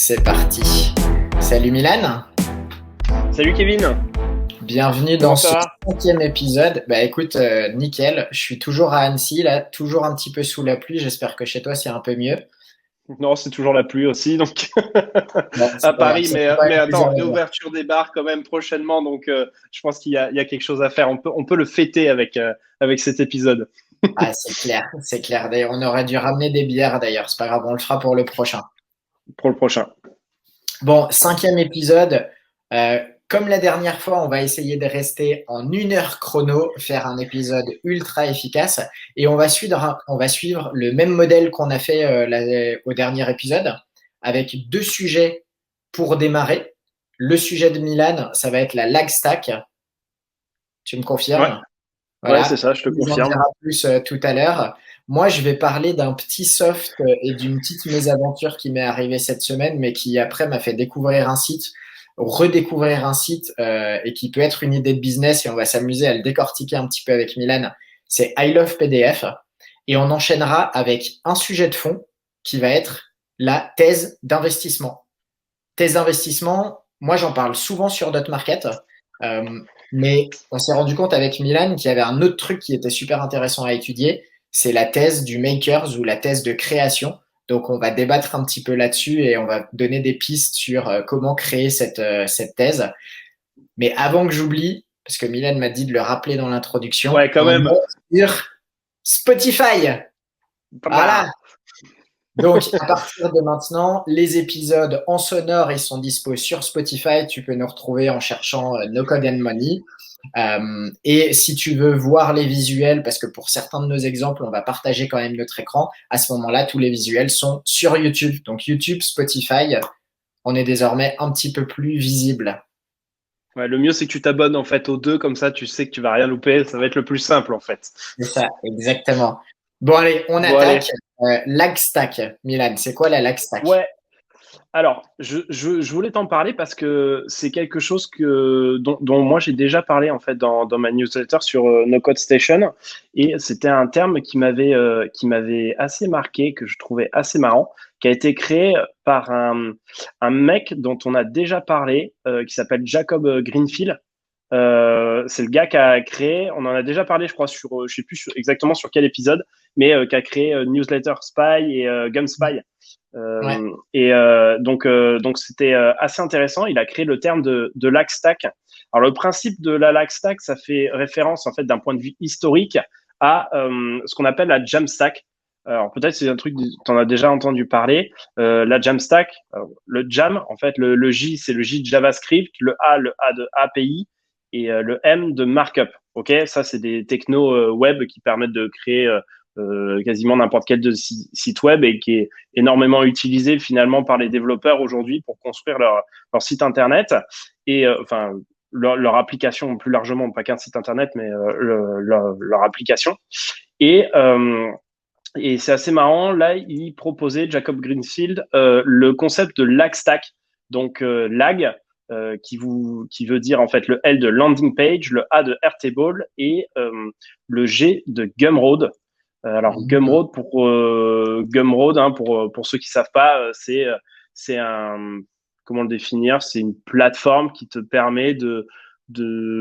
C'est parti. Salut Milan. Salut Kevin. Bienvenue Comment dans ça ce va? 5e épisode. Bah écoute, nickel. Je suis toujours à Annecy, là, toujours un petit peu sous la pluie. J'espère que chez toi c'est un peu mieux. Non, c'est toujours la pluie aussi, donc Bon, à c'est pas grave, Paris. ça Mais, fait quand mais même plaisir attends, de voir. réouverture des bars quand même prochainement, donc je pense qu'il y a quelque chose à faire. On peut le fêter avec cet épisode Ah, c'est clair, c'est clair. D'ailleurs, on aurait dû ramener des bières d'ailleurs. C'est pas grave, on le fera pour le prochain. pour le prochain. Bon, 5e épisode. Euh, Comme la dernière fois, on va essayer de rester en 1 heure chrono, faire un épisode ultra efficace et on va suivre le même modèle qu'on a fait au dernier épisode avec 2 sujets pour démarrer. Le sujet de Milan, ça va être la lag stack. Tu me Ouais, confirmes? ouais, c'est Voilà. ça, je te Tu nous en confirme. diras plus tout à l'heure. Moi, je vais parler d'un petit soft et d'une petite mésaventure qui m'est arrivée cette semaine, mais qui après m'a fait découvrir un site, redécouvrir un site et qui peut être une idée de business et on va s'amuser à le décortiquer un petit peu avec Milan. C'est I Love PDF et on enchaînera avec un sujet de fond qui va être la thèse d'investissement. Thèse d'investissement, moi j'en parle souvent sur Dot Market, euh, mais on s'est rendu compte avec Milan qu'il y avait un autre truc qui était super intéressant à étudier, c'est la thèse du makers ou la thèse de création. Donc on va débattre un petit peu là-dessus et on va donner des pistes sur comment créer cette thèse. Mais avant que j'oublie, parce que Milan m'a dit de le rappeler dans l'introduction, Ouais, quand on même. est sur Spotify. Voilà. Voilà. Donc, à partir de maintenant, les épisodes en sonore, ils sont dispos sur Spotify. Tu peux nous retrouver en cherchant No Code and Money. Et si tu veux voir les visuels, parce que pour certains de nos exemples, on va partager quand même notre écran, à ce moment-là, tous les visuels sont sur YouTube. Donc, YouTube, Spotify, on est désormais un petit peu plus visible. Ouais, le mieux, c'est que tu t'abonnes en fait aux deux, comme ça, tu sais que tu vas rien louper. Ça va être le plus simple en fait. C'est ça, exactement. Bon, allez, on Bon, attaque. allez. Lag stack, Milan, c'est quoi la lag stack? Ouais, alors, je voulais t'en parler parce que c'est quelque chose dont moi j'ai déjà parlé en fait dans ma newsletter sur No Code Station et c'était un terme qui m'avait assez marqué, que je trouvais assez marrant, qui a été créé par un mec dont on a déjà parlé, qui s'appelle Jacob Greenfield. C'est le gars qui a créé, on en a déjà parlé, je crois, je sais plus exactement sur quel épisode, mais qui a créé Newsletter Spy et GumSpy. Ouais. Donc c'était assez intéressant. Il a créé le terme de lag stack. Alors le principe de la lag stack, ça fait référence en fait d'un point de vue historique à ce qu'on appelle la Jamstack. Alors peut-être c'est un truc tu en as déjà entendu parler. La Jamstack, le Jam en fait le J c'est le J de JavaScript, le A de API et le M de markup. Ok, ça c'est des technos web qui permettent de créer quasiment n'importe quel site web et qui est énormément utilisé finalement par les développeurs aujourd'hui pour construire leur site internet et enfin leur application plus largement, pas qu'un site internet, mais leur application. Et, euh, et c'est assez marrant, là, il proposait, Jacob Greenfield, le concept de lag stack. Donc, lag, qui veut dire en fait le L de landing page, le A de Airtable et le G de Gumroad. Alors Mhm. Gumroad Gumroad hein, pour ceux qui savent pas, c'est un comment le définir? C'est une plateforme qui te permet de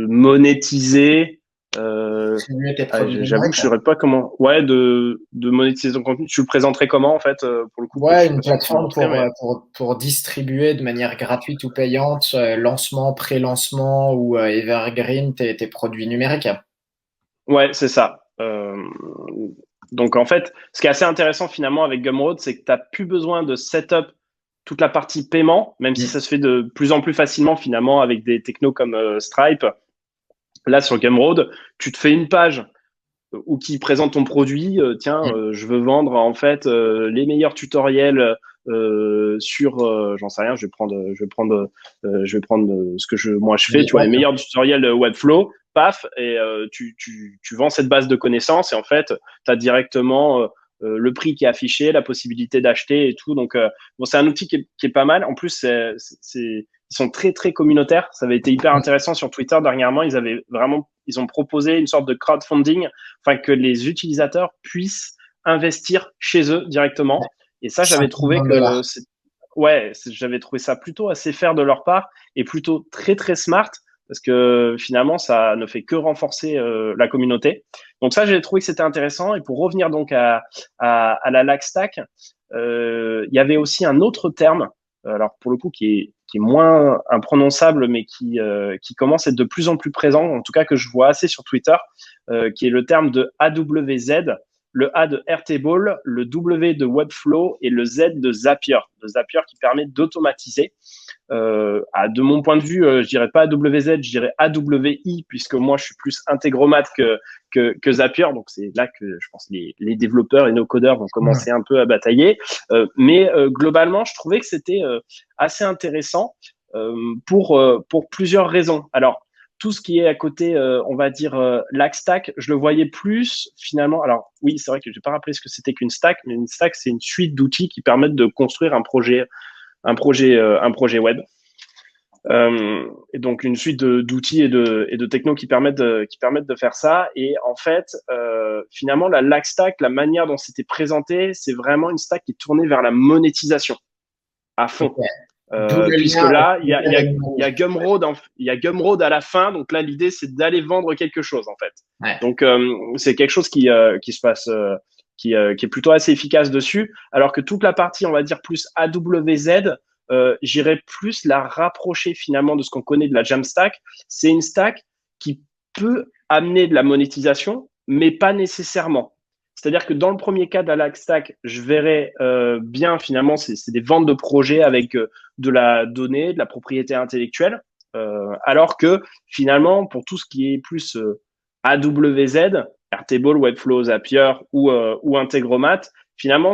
monétiser. Distribuer tes produits J'avoue que numériques. je ne saurais pas comment. Ouais, de monétiser ton contenu. Tu le présenterais comment en fait pour le coup? Je Ouais, sais une pas si tu peux me plateforme montrer, mais pour distribuer de manière gratuite ou payante, lancement, pré-lancement ou evergreen, tes produits numériques. ouais, c'est ça. Donc en fait, ce qui est assez intéressant finalement avec Gumroad, c'est que tu n'as plus besoin de setup toute la partie paiement, même si Mm. ça se fait de plus en plus facilement finalement avec des technos comme Stripe. Là, sur Gumroad, tu te fais une page ou qui présente ton produit. Tiens, Mm. je veux vendre en fait les meilleurs tutoriels sur, j'en sais rien, je vais prendre ce que moi je fais, tu vois, les GitHub. meilleurs tutoriels Webflow, paf, et tu vends cette base de connaissances et en fait, tu as directement le prix qui est affiché, la possibilité d'acheter et tout. Donc, bon, c'est un outil qui est pas mal. En plus, ils sont très très communautaires. Ça avait été hyper Mm. intéressant sur Twitter dernièrement. Ils ont proposé une sorte de crowdfunding, enfin que les utilisateurs puissent investir chez eux directement. Et ça, j'avais trouvé 50 que $. ouais, j'avais trouvé ça plutôt assez fair de leur part et plutôt très très smart parce que finalement ça ne fait que renforcer la communauté. Donc ça, j'ai trouvé que c'était intéressant. Et pour revenir donc à la lag stack, il y avait aussi un autre terme, alors pour le coup qui est moins imprononçable, mais qui commence à être de plus en plus présent, en tout cas que je vois assez sur Twitter, qui est le terme de AWZ, le A de Airtable, le W de Webflow et le Z de Zapier. Le Zapier qui permet d'automatiser. De mon point de vue, je dirais pas AWZ, je dirais AWI, puisque moi je suis plus Integromat que Zapier. Donc c'est là que je pense les développeurs et nos codeurs vont commencer un peu à batailler. Mais globalement, je trouvais que c'était assez intéressant pour plusieurs raisons. Alors, tout ce qui est à côté, on va dire, lag stack, je le voyais plus finalement. Alors oui, c'est vrai que je n'ai pas rappelé ce que c'était qu'une stack, mais une stack, c'est une suite d'outils qui permettent de construire un projet web. Et donc une suite d'outils et de technos qui permettent de faire ça. Et en fait, finalement, la lag stack, la manière dont c'était présenté, c'est vraiment une stack qui est tournée vers la monétisation à fond. Okay. Puisque là, il y a Gumroad à la fin. Donc là, l'idée, c'est d'aller vendre quelque chose, en fait. Ouais. Donc, c'est quelque chose qui se passe, qui est plutôt assez efficace dessus. Alors que toute la partie, on va dire, plus AWZ, j'irais plus la rapprocher finalement de ce qu'on connaît de la Jamstack. C'est une stack qui peut amener de la monétisation, mais pas nécessairement. C'est-à-dire que dans le premier cas de la lag stack, je verrais bien finalement, c'est des ventes de projets avec de la donnée, de la propriété intellectuelle, alors que finalement, pour tout ce qui est plus AWZ, Airtable, Webflow, Zapier ou Integromat, finalement,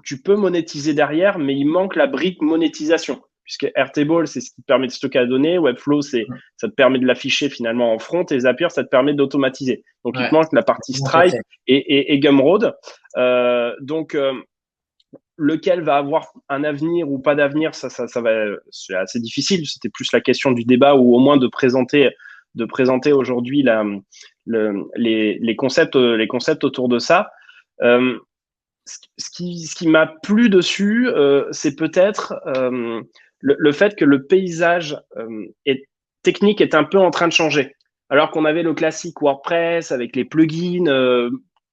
tu peux monétiser derrière, mais il manque la brique monétisation. Puisque Airtable, c'est ce qui permet de stocker la donnée. Webflow, ça te permet de l'afficher finalement en front. Et Zapier, ça te permet d'automatiser. Donc, il te manque la partie Stripe et Gumroad. Donc, lequel va avoir un avenir ou pas d'avenir, ça c'est assez difficile. C'était plus la question du débat ou au moins de présenter aujourd'hui les concepts autour de ça. Ce qui m'a plu dessus, c'est peut-être le fait que le paysage technique est un peu en train de changer. Alors qu'on avait le classique WordPress avec les plugins,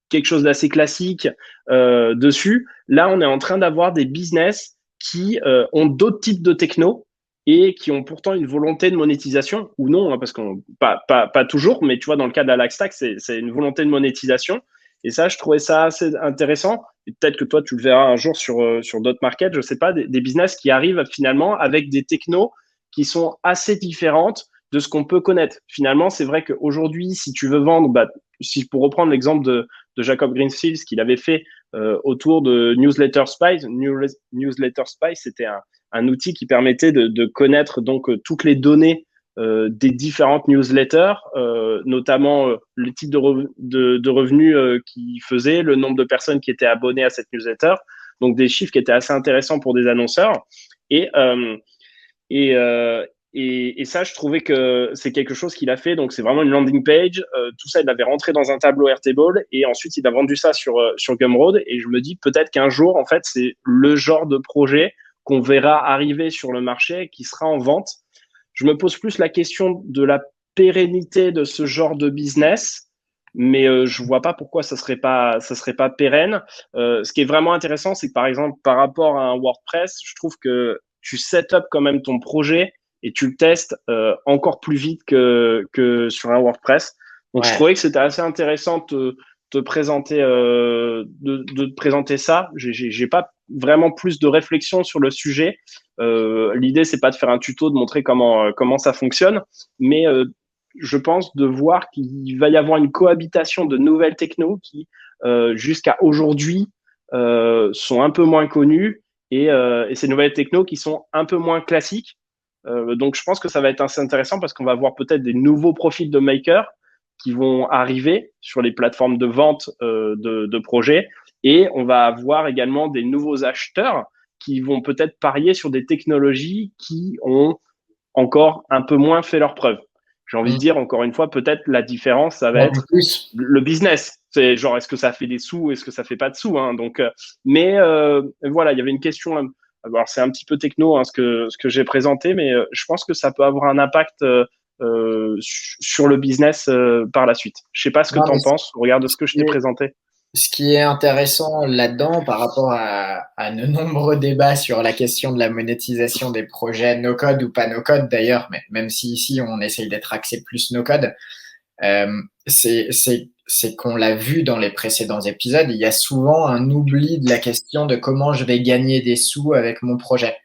quelque chose d'assez classique dessus. Là, on est en train d'avoir des business qui ont d'autres types de techno et qui ont pourtant une volonté de monétisation, ou non, hein, parce qu'on pas toujours, mais tu vois, dans le cas de la lag stack, c'est une volonté de monétisation. Et ça, je trouvais ça assez intéressant. Et peut-être que toi, tu le verras un jour sur d'autres markets, je sais pas, des business qui arrivent finalement avec des technos qui sont assez différentes de ce qu'on peut connaître. Finalement, c'est vrai qu'aujourd'hui, si tu veux vendre, pour reprendre l'exemple de Jacob Greenfield, ce qu'il avait fait autour de Newsletter Spice. Newsletter Spice, c'était un outil qui permettait de connaître donc toutes les données des différentes newsletters, notamment le type de revenus qu'ils faisaient, le nombre de personnes qui étaient abonnées à cette newsletter, donc des chiffres qui étaient assez intéressants pour des annonceurs. Et ça, je trouvais que c'est quelque chose qu'il a fait. Donc, c'est vraiment une landing page. Tout ça, il l'avait rentré dans un tableau Airtable et ensuite, il a vendu ça sur Gumroad. Et je me dis peut-être qu'un jour, en fait, c'est le genre de projet qu'on verra arriver sur le marché qui sera en vente. Je me pose plus la question de la pérennité de ce genre de business, mais je vois pas pourquoi ça serait pas pérenne. Ce qui est vraiment intéressant, c'est que par exemple, par rapport à un WordPress, je trouve que tu set up quand même ton projet et tu le testes encore plus vite que sur un WordPress. Donc, je trouvais que c'était assez intéressant de te présenter de te présenter ça. J'ai pas vraiment plus de réflexion sur le sujet. L'idée, c'est pas de faire un tuto, de montrer comment ça fonctionne, mais je pense de voir qu'il va y avoir une cohabitation de nouvelles technos qui, jusqu'à aujourd'hui, sont un peu moins connues et ces nouvelles technos qui sont un peu moins classiques. Donc, je pense que ça va être assez intéressant parce qu'on va voir peut-être des nouveaux profils de makers qui vont arriver sur les plateformes de vente de projets et on va avoir également des nouveaux acheteurs qui vont peut-être parier sur des technologies qui ont encore un peu moins fait leurs preuves. J'ai envie de dire, encore une fois, peut-être la différence, ça va être le business. C'est genre, est-ce que ça fait des sous, est-ce que ça fait pas de sous, hein. Donc, mais voilà, il y avait une question Alors c'est un petit peu techno hein, ce que j'ai présenté, mais je pense que ça peut avoir un impact sur le business par la suite. Je sais pas ce que Non, tu mais en penses. Regarde ce que je t'ai présenté. ce qui est intéressant là-dedans par rapport à de nombreux débats sur la question de la monétisation des projets no-code ou pas no-code d'ailleurs, mais même si ici on essaye d'être axé plus no-code, c'est qu'on l'a vu dans les précédents épisodes, il y a souvent un oubli de la question de comment je vais gagner des sous avec mon projet.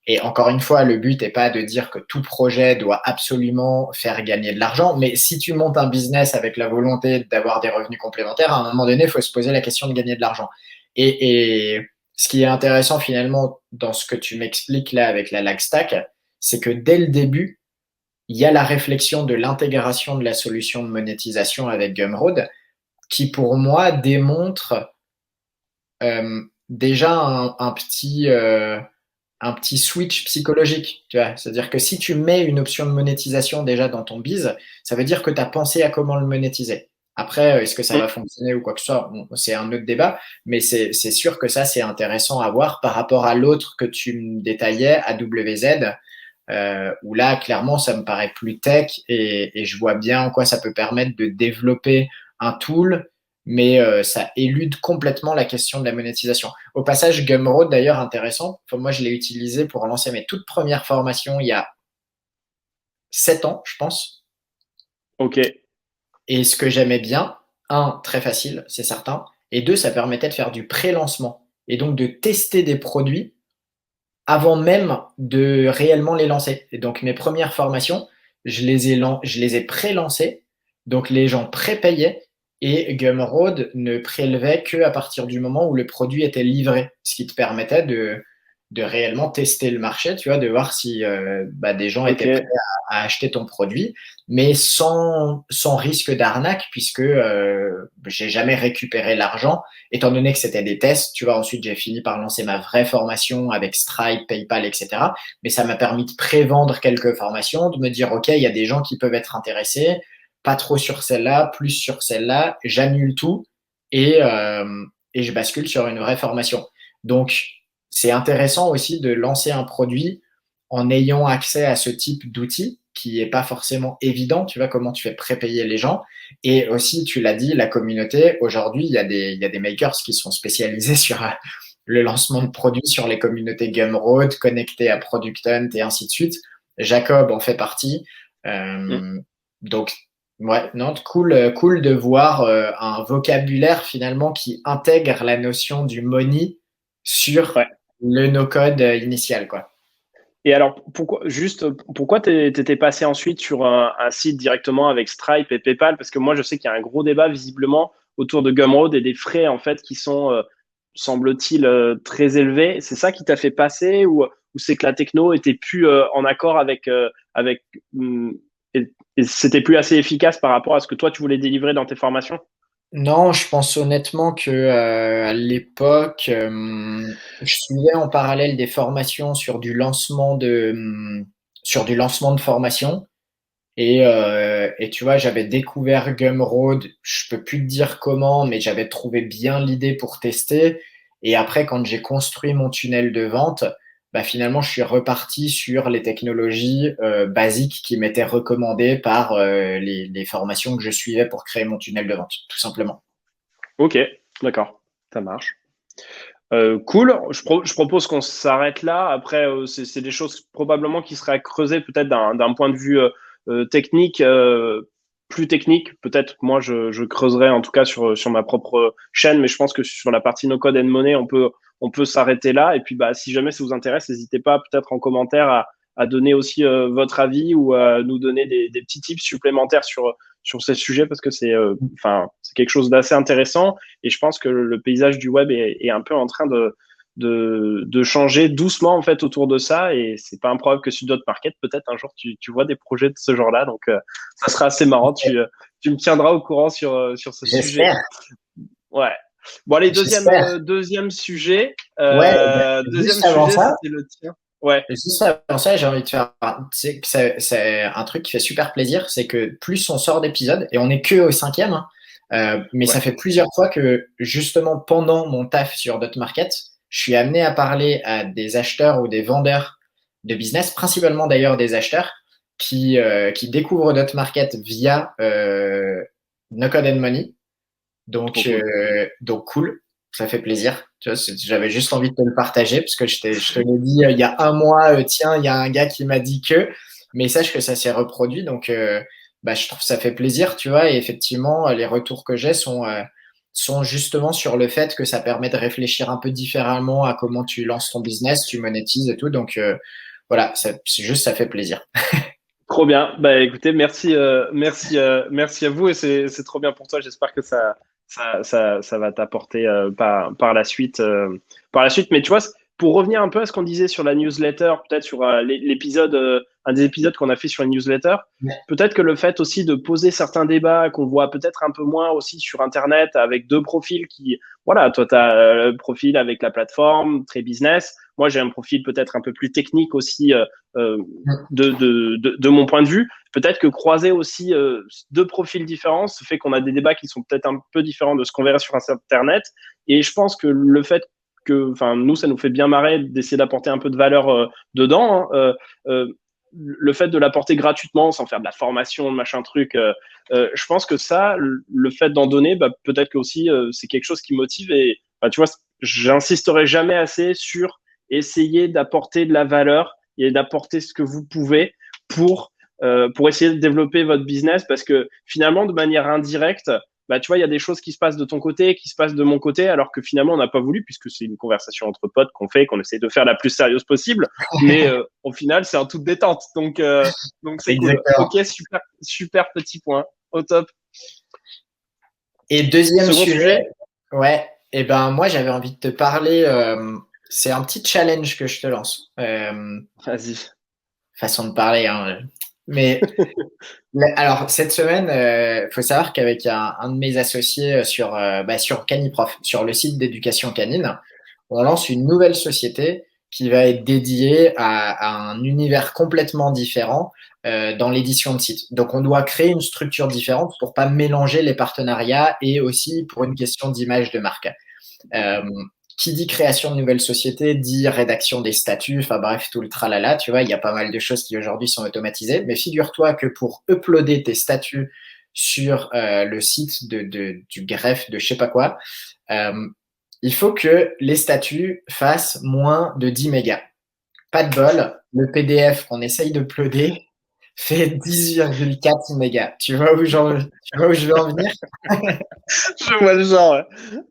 Et encore une fois, le but n'est pas de dire que tout projet doit absolument faire gagner de l'argent, mais si tu montes un business avec la volonté d'avoir des revenus complémentaires, à un moment donné, il faut se poser la question de gagner de l'argent. Et ce qui est intéressant finalement dans ce que tu m'expliques là avec la Lagstack, c'est que dès le début, il y a la réflexion de l'intégration de la solution de monétisation avec Gumroad, qui pour moi démontre déjà un petit switch psychologique, tu vois. C'est-à-dire que si tu mets une option de monétisation déjà dans ton biz, ça veut dire que tu as pensé à comment le monétiser. Après, est-ce que ça va fonctionner ou quoi que ce soit, bon, c'est un autre débat, mais c'est sûr que ça, c'est intéressant à voir par rapport à l'autre que tu me détaillais, AWZ, où là, clairement, ça me paraît plus tech et je vois bien en quoi ça peut permettre de développer un tool, mais ça élude complètement la question de la monétisation. Au passage, Gumroad, d'ailleurs, intéressant. Enfin, moi, je l'ai utilisé pour lancer mes toutes premières formations il y a 7 ans, je pense. Ok. Et ce que j'aimais bien, un, très facile, c'est certain, et deux, ça permettait de faire du pré-lancement et donc de tester des produits avant même de réellement les lancer. Et donc mes premières formations, je les ai pré-lancées, donc les gens pré-payaient et Gumroad ne prélevait que à partir du moment où le produit était livré, ce qui te permettait de réellement tester le marché, tu vois, de voir si des gens Ok. étaient prêts à acheter ton produit, mais sans risque d'arnaque, puisque j'ai jamais récupéré l'argent étant donné que c'était des tests, tu vois, ensuite j'ai fini par lancer ma vraie formation avec Stripe, PayPal, etc. Mais ça m'a permis de prévendre quelques formations, de me dire, OK, il y a des gens qui peuvent être intéressés, pas trop sur celle-là, plus sur celle-là, j'annule tout et je bascule sur une vraie formation. Donc, c'est intéressant aussi de lancer un produit en ayant accès à ce type d'outils qui est pas forcément évident, tu vois, comment tu fais prépayer les gens. Et aussi, tu l'as dit, la communauté, aujourd'hui, il y a des makers qui sont spécialisés sur le lancement de produits sur les communautés Gumroad, connectés à Product Hunt et ainsi de suite. Jacob en fait partie. Mm. Donc, ouais, non, cool de voir un vocabulaire finalement qui intègre la notion du money sur Ouais. le no-code initial, quoi. Et alors, pourquoi t'étais passé ensuite sur un site directement avec Stripe et PayPal? Parce que moi, je sais qu'il y a un gros débat visiblement autour de Gumroad et des frais en fait qui sont, semble-t-il, très élevés. C'est ça qui t'a fait passer ou c'est que la techno était plus en accord avec et c'était plus assez efficace par rapport à ce que toi tu voulais délivrer dans tes formations? Non, je pense honnêtement que à l'époque, je suivais en parallèle des formations sur du lancement de formation et tu vois, j'avais découvert Gumroad, je peux plus te dire comment, mais j'avais trouvé bien l'idée pour tester. Et après, quand j'ai construit mon tunnel de vente, bah finalement, je suis reparti sur les technologies basiques qui m'étaient recommandées par les formations que je suivais pour créer mon tunnel de vente, tout simplement. Ok, d'accord, ça marche. Cool. Je propose qu'on s'arrête là. Après, c'est des choses probablement qui seraient à creuser peut-être d'un point de vue technique, plus technique. Peut-être moi, je creuserai en tout cas sur ma propre chaîne, mais je pense que sur la partie no code and money, on peut s'arrêter là. Et puis, bah, si jamais ça vous intéresse, n'hésitez pas peut-être en commentaire à donner aussi votre avis ou à nous donner des petits tips supplémentaires sur ces sujets parce que c'est quelque chose d'assez intéressant. Et je pense que le paysage du web est un peu en train de changer doucement en fait autour de ça. Et c'est pas improbable que sur d'autres markets, peut-être un jour tu vois des projets de ce genre-là. Donc ça sera assez marrant. Tu me tiendras au courant sur ce sujet. J'espère, Ouais. Bon, allez, j'espère. deuxième sujet. Ouais, bah, Deuxième juste avant sujet, ça, c'était le tien. Ouais, juste avant ça, j'ai envie de faire, c'est que c'est un truc qui fait super plaisir, c'est que plus on sort d'épisodes, et on est que au cinquième, hein, mais ouais. ça fait plusieurs fois que justement pendant mon taf sur Dot Market, je suis amené à parler à des acheteurs ou des vendeurs de business, principalement d'ailleurs des acheteurs, qui découvrent notre market via No Code and Money. Trop cool. Donc cool, ça fait plaisir. Tu vois, j'avais juste envie de te le partager parce que je te l'ai dit il y a un mois, tiens, il y a un gars qui m'a dit que, mais sache que ça s'est reproduit. Donc, bah, je trouve que ça fait plaisir, tu vois. Et effectivement, les retours que j'ai sont justement sur le fait que ça permet de réfléchir un peu différemment à comment tu lances ton business, tu monétises et tout. Donc, voilà, c'est juste, ça fait plaisir. Trop bien. Bah écoutez, merci à vous et c'est trop bien pour toi. J'espère que ça va t'apporter par la suite par la suite. Mais tu vois, pour revenir un peu à ce qu'on disait sur la newsletter, peut-être sur l'épisode un des épisodes qu'on a fait sur la newsletter, peut-être que le fait aussi de poser certains débats qu'on voit peut-être un peu moins aussi sur Internet avec deux profils qui, voilà, toi tu as le profil avec la plateforme très business. Moi, j'ai un profil peut-être un peu plus technique aussi euh, de mon point de vue. Peut-être que croiser aussi deux profils différents, ça fait qu'on a des débats qui sont peut-être un peu différents de ce qu'on verrait sur Internet. Et je pense que le fait que, enfin, nous, ça nous fait bien marrer d'essayer d'apporter un peu de valeur dedans. Hein, le fait de l'apporter gratuitement, sans faire de la formation, machin truc, je pense que ça, le fait d'en donner, bah, peut-être que aussi c'est quelque chose qui motive. Et bah, tu vois, j'insisterai jamais assez sur essayer d'apporter de la valeur et d'apporter ce que vous pouvez pour essayer de développer votre business parce que finalement, de manière indirecte, bah, tu vois, il y a des choses qui se passent de ton côté, qui se passent de mon côté, alors que finalement, on n'a pas voulu, puisque c'est une conversation entre potes qu'on fait, qu'on essaie de faire la plus sérieuse possible. Mais au final, c'est en toute détente. Donc c'est cool. Exactement. Ok, super, super petit point. Au top. Et deuxième Second sujet. sujet, ouais, et ben moi j'avais envie de te parler, c'est un petit challenge que je te lance. Vas-y. Façon de parler, hein. Mais alors cette semaine, faut savoir qu'avec un de mes associés sur Caniprof, sur le site d'éducation canine, on lance une nouvelle société qui va être dédiée à un univers complètement différent dans l'édition de sites. Donc on doit créer une structure différente pour pas mélanger les partenariats et aussi pour une question d'image de marque. Euh, qui dit création de nouvelles sociétés dit rédaction des statuts, enfin bref, tout le tralala, tu vois, il y a pas mal de choses qui aujourd'hui sont automatisées. Mais figure-toi que pour uploader tes statuts sur le site du greffe de je sais pas quoi, euh, il faut que les statuts fassent moins de 10 mégas. Pas de bol, le PDF qu'on essaye d'uploader fait 10,4 mégas. Tu vois où je veux en venir? Je vois le genre. Ouais.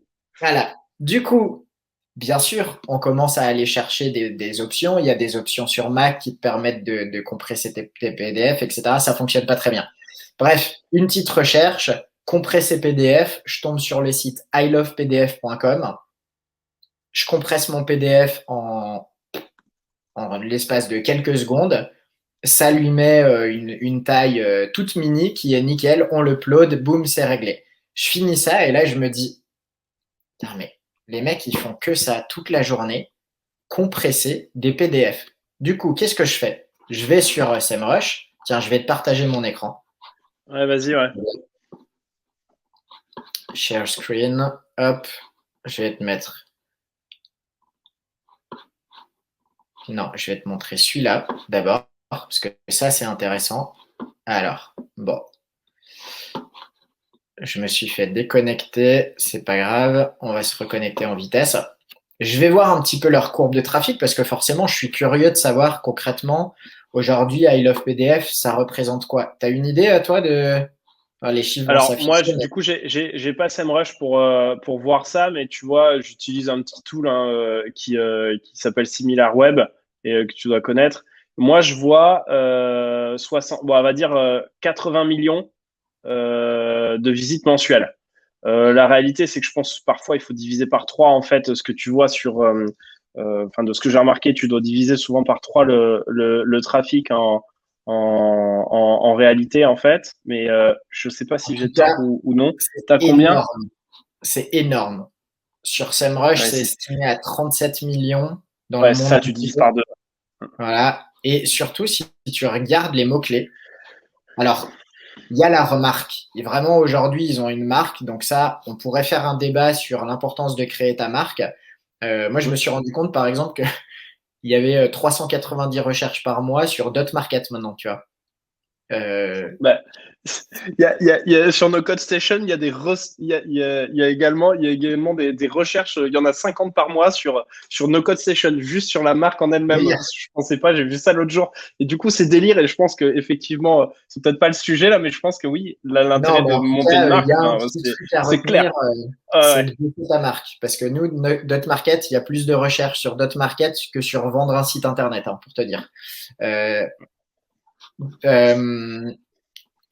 Voilà. Du coup, bien sûr, on commence à aller chercher des options. Il y a des options sur Mac qui te permettent de compresser tes PDF, etc. Ça fonctionne pas très bien. Bref, une petite recherche, compresser PDF. Je tombe sur le site ilovepdf.com. Je compresse mon PDF en l'espace de quelques secondes. Ça lui met une taille toute mini qui est nickel. On l'upload, boum, c'est réglé. Je finis ça et là, je me dis, putain, mais les mecs, ils font que ça toute la journée, compresser des PDF. Du coup, qu'est-ce que je fais? Je vais sur SEMrush. Tiens, je vais te partager mon écran. Ouais, vas-y, ouais. Share screen. Hop, je vais te mettre. Non, je vais te montrer celui-là d'abord, parce que ça, c'est intéressant. Alors, bon, je me suis fait déconnecter, c'est pas grave, on va se reconnecter en vitesse. Je vais voir un petit peu leur courbe de trafic parce que forcément, je suis curieux de savoir concrètement, aujourd'hui, I Love PDF, ça représente quoi? Tu as une idée, toi, les chiffres vont Alors moi, s'afficher, mais du coup, j'ai pas SEMrush pour voir ça, mais tu vois, j'utilise un petit tool hein, qui s'appelle SimilarWeb et que tu dois connaître. Moi, je vois 60, bon, on va dire 80 millions de visites mensuelles. La réalité, c'est que je pense parfois il faut diviser par trois en fait ce que tu vois sur, enfin de ce que j'ai remarqué, tu dois diviser souvent par trois le trafic en réalité en fait. Mais je sais pas en si tout j'ai tort cas, ou non. c'est T'as combien? énorme. C'est énorme. Sur SEMrush, Ouais, c'est si, estimé à 37 millions dans le ouais, c'est monde ça, tu entier. divises par deux. Voilà. Et surtout, si tu regardes les mots-clés, alors, il y a la remarque. Et vraiment, aujourd'hui, ils ont une marque. Donc ça, on pourrait faire un débat sur l'importance de créer ta marque. Moi, je me suis rendu compte, par exemple, qu'il y avait 390 recherches par mois sur Dotmarket maintenant, tu vois. Bah, sur No Code Station, il y a également des recherches. Il y en a 50 par mois sur No Code Station, juste sur la marque en elle-même. Oui, Je pensais pas, j'ai vu ça l'autre jour. Et du coup, c'est délire. Et je pense que effectivement, c'est peut-être pas le sujet là, mais je pense que oui, non, l'intérêt mais de en tout monter cas, une il marque, y a un enfin, petit truc à c'est retenir, clair. Ah c'est ouais. de booster ta marque. Parce que nous, Dotmarket, il y a plus de recherches sur Dotmarket que sur vendre un site internet, hein, pour te dire. Euh, euh,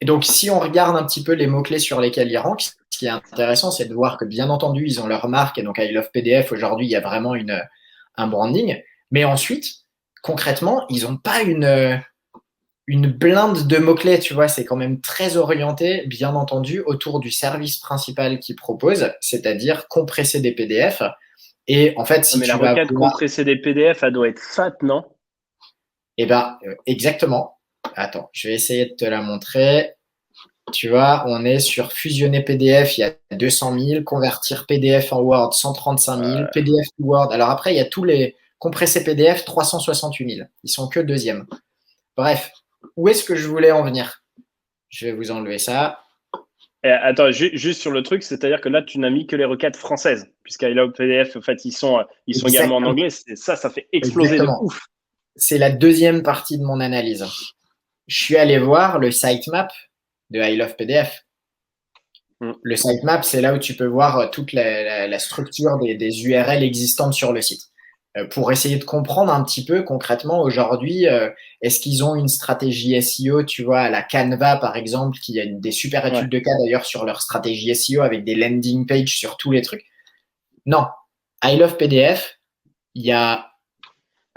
et donc, si on regarde un petit peu les mots-clés sur lesquels ils rankent, ce qui est intéressant, c'est de voir que, bien entendu, ils ont leur marque. Et donc, I Love PDF, aujourd'hui, il y a vraiment un branding. Mais ensuite, concrètement, ils n'ont pas une blinde de mots-clés, tu vois, c'est quand même très orienté, bien entendu, autour du service principal qu'ils proposent, c'est-à-dire compresser des PDF. Et en fait, Ouais, si mais la tu vas requête vouloir, compressée des PDF, elle doit être fat, non? eh ben, exactement. Attends, je vais essayer de te la montrer. Tu vois, on est sur fusionner PDF, il y a 200 000, convertir PDF en Word, 135 000, Euh, PDF to Word. Alors après, il y a tous les compressés PDF, 368 000. Ils sont que deuxième. Bref, où est-ce que je voulais en venir? Je vais vous enlever ça. Attends, juste sur le truc, c'est-à-dire que là, tu n'as mis que les requêtes françaises, puisqu'à Love PDF, en fait, ils sont également en Exactement. anglais. Ça fait exploser de Exactement. ouf. C'est la deuxième partie de mon analyse. Je suis allé voir le sitemap de I Love PDF. Mm. Le sitemap, c'est là où tu peux voir toute la structure des URL existantes sur le site. Pour essayer de comprendre un petit peu concrètement aujourd'hui, est-ce qu'ils ont une stratégie SEO, tu vois, à la Canva par exemple, qui a des super Ouais. études de cas d'ailleurs sur leur stratégie SEO avec des landing pages sur tous les trucs. Non, I Love PDF, il y a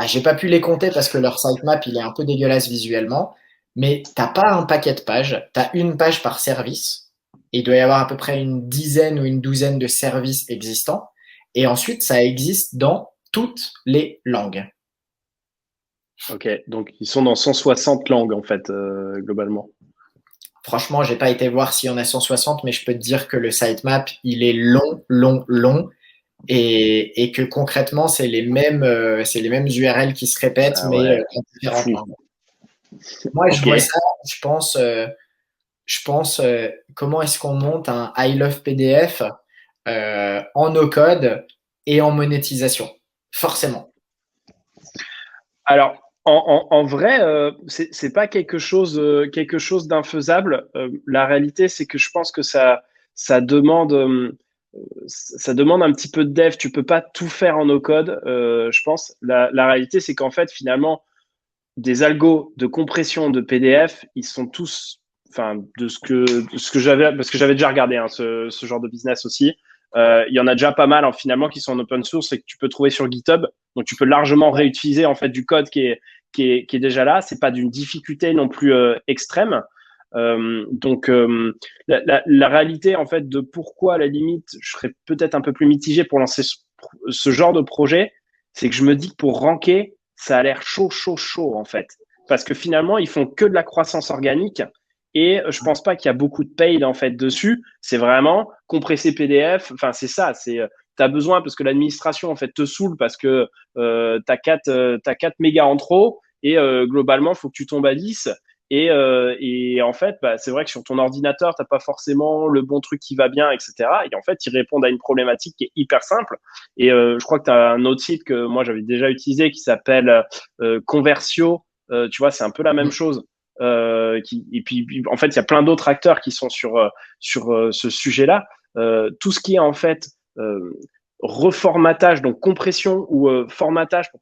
j'ai pas pu les compter parce que leur sitemap, il est un peu dégueulasse visuellement, mais t'as pas un paquet de pages, t'as une page par service, et il doit y avoir à peu près une dizaine ou une douzaine de services existants, et ensuite, ça existe dans toutes les langues. Ok, donc ils sont dans 160 langues, en fait, globalement. Franchement, j'ai pas été voir s'il y en a 160, mais je peux te dire que le sitemap, il est long, long, long, et que concrètement, c'est les mêmes URL qui se répètent, Ah mais ouais, en c'est différentes fou. langues. Moi, je Ok. vois ça, je pense, comment est-ce qu'on monte un I Love PDF en no-code et en monétisation? Forcément. Alors, en vrai, c'est pas quelque chose d'infaisable. La réalité, c'est que je pense que ça demande, ça demande un petit peu de dev. Tu peux pas tout faire en no-code, je pense. La réalité, c'est qu'en fait, finalement, des algos de compression de PDF, ils sont tous, enfin, de ce que j'avais, parce que j'avais déjà regardé hein, ce genre de business aussi. Il y en a déjà pas mal hein, finalement qui sont en open source et que tu peux trouver sur GitHub. Donc tu peux largement réutiliser en fait du code qui est déjà là. C'est pas d'une difficulté non plus extrême. La réalité en fait de pourquoi à la limite je serais peut-être un peu plus mitigé pour lancer ce genre de projet, c'est que je me dis que pour ranker, ça a l'air chaud, chaud, chaud en fait. Parce que finalement, ils font que de la croissance organique et je pense pas qu'il y a beaucoup de paid en fait dessus. C'est vraiment compresser PDF. Enfin, c'est ça. T'as besoin parce que l'administration en fait te saoule parce que t'as 4 mégas en trop et globalement, faut que tu tombes à 10. Et en fait, bah, c'est vrai que sur ton ordinateur, t'as pas forcément le bon truc qui va bien, etc. Et en fait, ils répondent à une problématique qui est hyper simple. Et je crois que tu as un autre site que moi j'avais déjà utilisé qui s'appelle Conversio. Tu vois, c'est un peu la même chose. Et puis, en fait, il y a plein d'autres acteurs qui sont sur ce sujet-là. Tout ce qui est en fait reformatage, donc compression ou formatage pour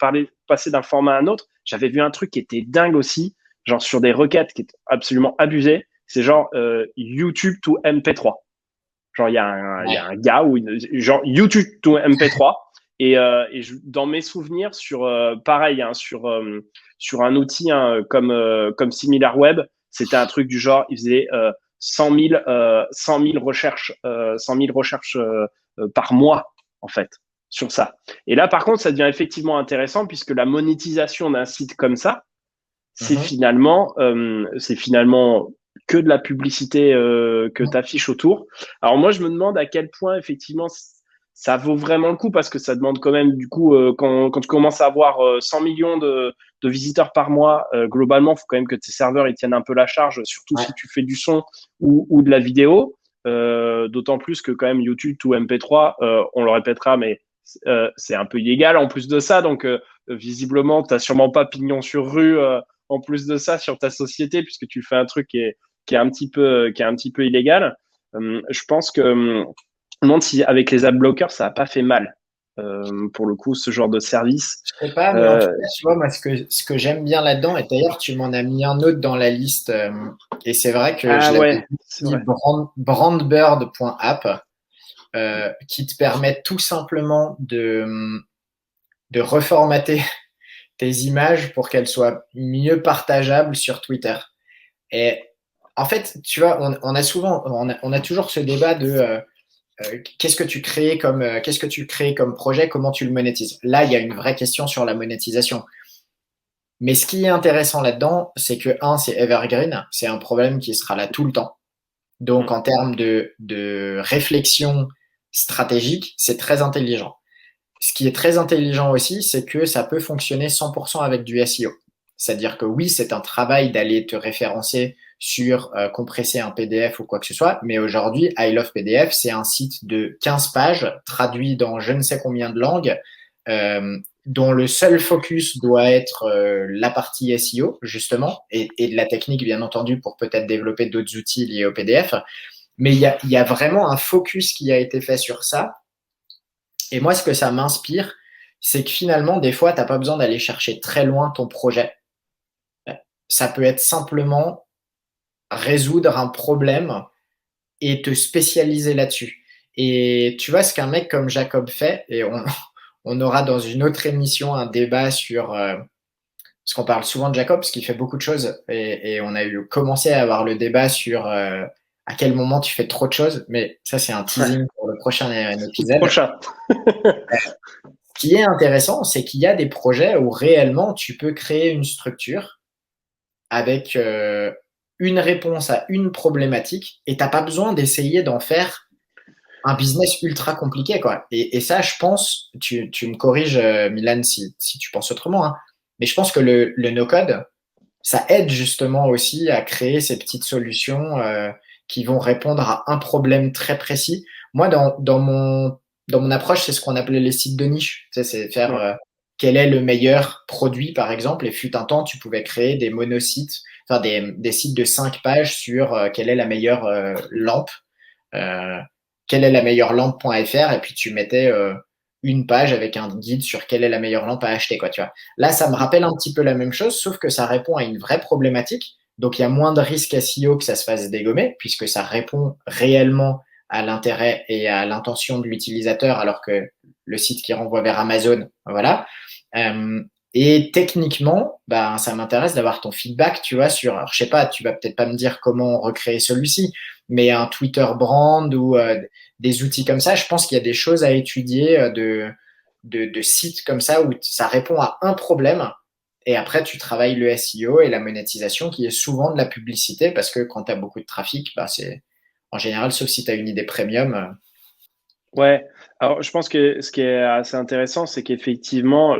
passer d'un format à un autre, j'avais vu un truc qui était dingue aussi, genre sur des requêtes qui étaient absolument abusées. C'est genre YouTube to MP3. Genre, il y a Ouais. un gars ou genre YouTube to MP3. Dans mes souvenirs, pareil, hein, sur un outil hein, comme SimilarWeb, c'était un truc du genre, il faisait 100 000 recherches, 100 000 recherches par mois, en fait, sur ça. Et là, par contre, ça devient effectivement intéressant puisque la monétisation d'un site comme ça, Mhm. c'est finalement que de la publicité que tu affiches autour. Alors moi, je me demande à quel point effectivement ça vaut vraiment le coup parce que ça demande quand même, du coup, quand tu commences à avoir 100 millions de visiteurs par mois, globalement, il faut quand même que tes serveurs ils tiennent un peu la charge, surtout Ouais. si tu fais du son ou de la vidéo. D'autant plus que quand même YouTube ou MP3, on le répétera, mais c'est un peu illégal en plus de ça. Donc, visiblement, tu n'as sûrement pas pignon sur rue en plus de ça sur ta société puisque tu fais un truc qui est un petit peu illégal. Je pense que je me demande si avec les ad blockers, ça n'a pas fait mal. Pour le coup, ce genre de service. Je sais pas, mais en tout cas, tu vois, moi, ce que j'aime bien là-dedans, et d'ailleurs, tu m'en as mis un autre dans la liste, et c'est vrai que je Ah l'avais ouais, c'est dit, vrai. brandbird.app, qui te permet tout simplement de reformater tes images pour qu'elles soient mieux partageables sur Twitter. Et en fait, tu vois, on a toujours ce débat de qu'est-ce que tu crées comme projet, comment tu le monétises. Là, il y a une vraie question sur la monétisation. Mais ce qui est intéressant là-dedans, c'est que, un, c'est evergreen, c'est un problème qui sera là tout le temps. Donc, Mm. en termes de réflexion stratégique, c'est très intelligent. Ce qui est très intelligent aussi, c'est que ça peut fonctionner 100% avec du SEO. C'est-à-dire que oui, c'est un travail d'aller te référencer sur compresser un PDF ou quoi que ce soit, mais aujourd'hui, I Love PDF, c'est un site de 15 pages traduit dans je ne sais combien de langues, dont le seul focus doit être la partie SEO, justement, et de la technique, bien entendu, pour peut-être développer d'autres outils liés au PDF. Mais il y a vraiment un focus qui a été fait sur ça. Et moi, ce que ça m'inspire, c'est que finalement, des fois, tu n'as pas besoin d'aller chercher très loin ton projet. Ça peut être simplement résoudre un problème et te spécialiser là-dessus. Et tu vois, ce qu'un mec comme Jacob fait, et on aura dans une autre émission un débat sur, parce qu'on parle souvent de Jacob, parce qu'il fait beaucoup de choses, et on a commencé à avoir le débat sur à quel moment tu fais trop de choses, mais ça, c'est un Ouais. teasing pour le prochain épisode. Prochain. Ce qui est intéressant, c'est qu'il y a des projets où réellement tu peux créer une structure avec une réponse à une problématique et t'as pas besoin d'essayer d'en faire un business ultra compliqué, quoi. Et ça, je pense, tu me corriges, Milan, si tu penses autrement, hein, mais je pense que le no-code, ça aide justement aussi à créer ces petites solutions qui vont répondre à un problème très précis. Moi, dans mon approche, c'est ce qu'on appelait les sites de niche. Tu sais, c'est faire Ouais. quel est le meilleur produit, par exemple. Et fut un temps, tu pouvais créer des monosites, enfin des sites de 5 pages sur quelle est la meilleure lampe, euh, quelle est la meilleure lampe.fr, et puis tu mettais une page avec un guide sur quelle est la meilleure lampe à acheter, quoi, tu vois. Là, ça me rappelle un petit peu la même chose, sauf que ça répond à une vraie problématique. Donc, il y a moins de risque SEO que ça se fasse dégommer, puisque ça répond réellement à l'intérêt et à l'intention de l'utilisateur, alors que le site qui renvoie vers Amazon, voilà. Euh, et techniquement, ben, ça m'intéresse d'avoir ton feedback, tu vois, sur, alors, je sais pas, tu vas peut-être pas me dire comment recréer celui-ci, mais un Twitter brand ou des outils comme ça, je pense qu'il y a des choses à étudier de sites comme ça où ça répond à un problème et après tu travailles le SEO et la monétisation qui est souvent de la publicité parce que quand tu as beaucoup de trafic, bah, c'est en général, sauf si tu as une idée premium. Ouais, alors je pense que ce qui est assez intéressant, c'est qu'effectivement,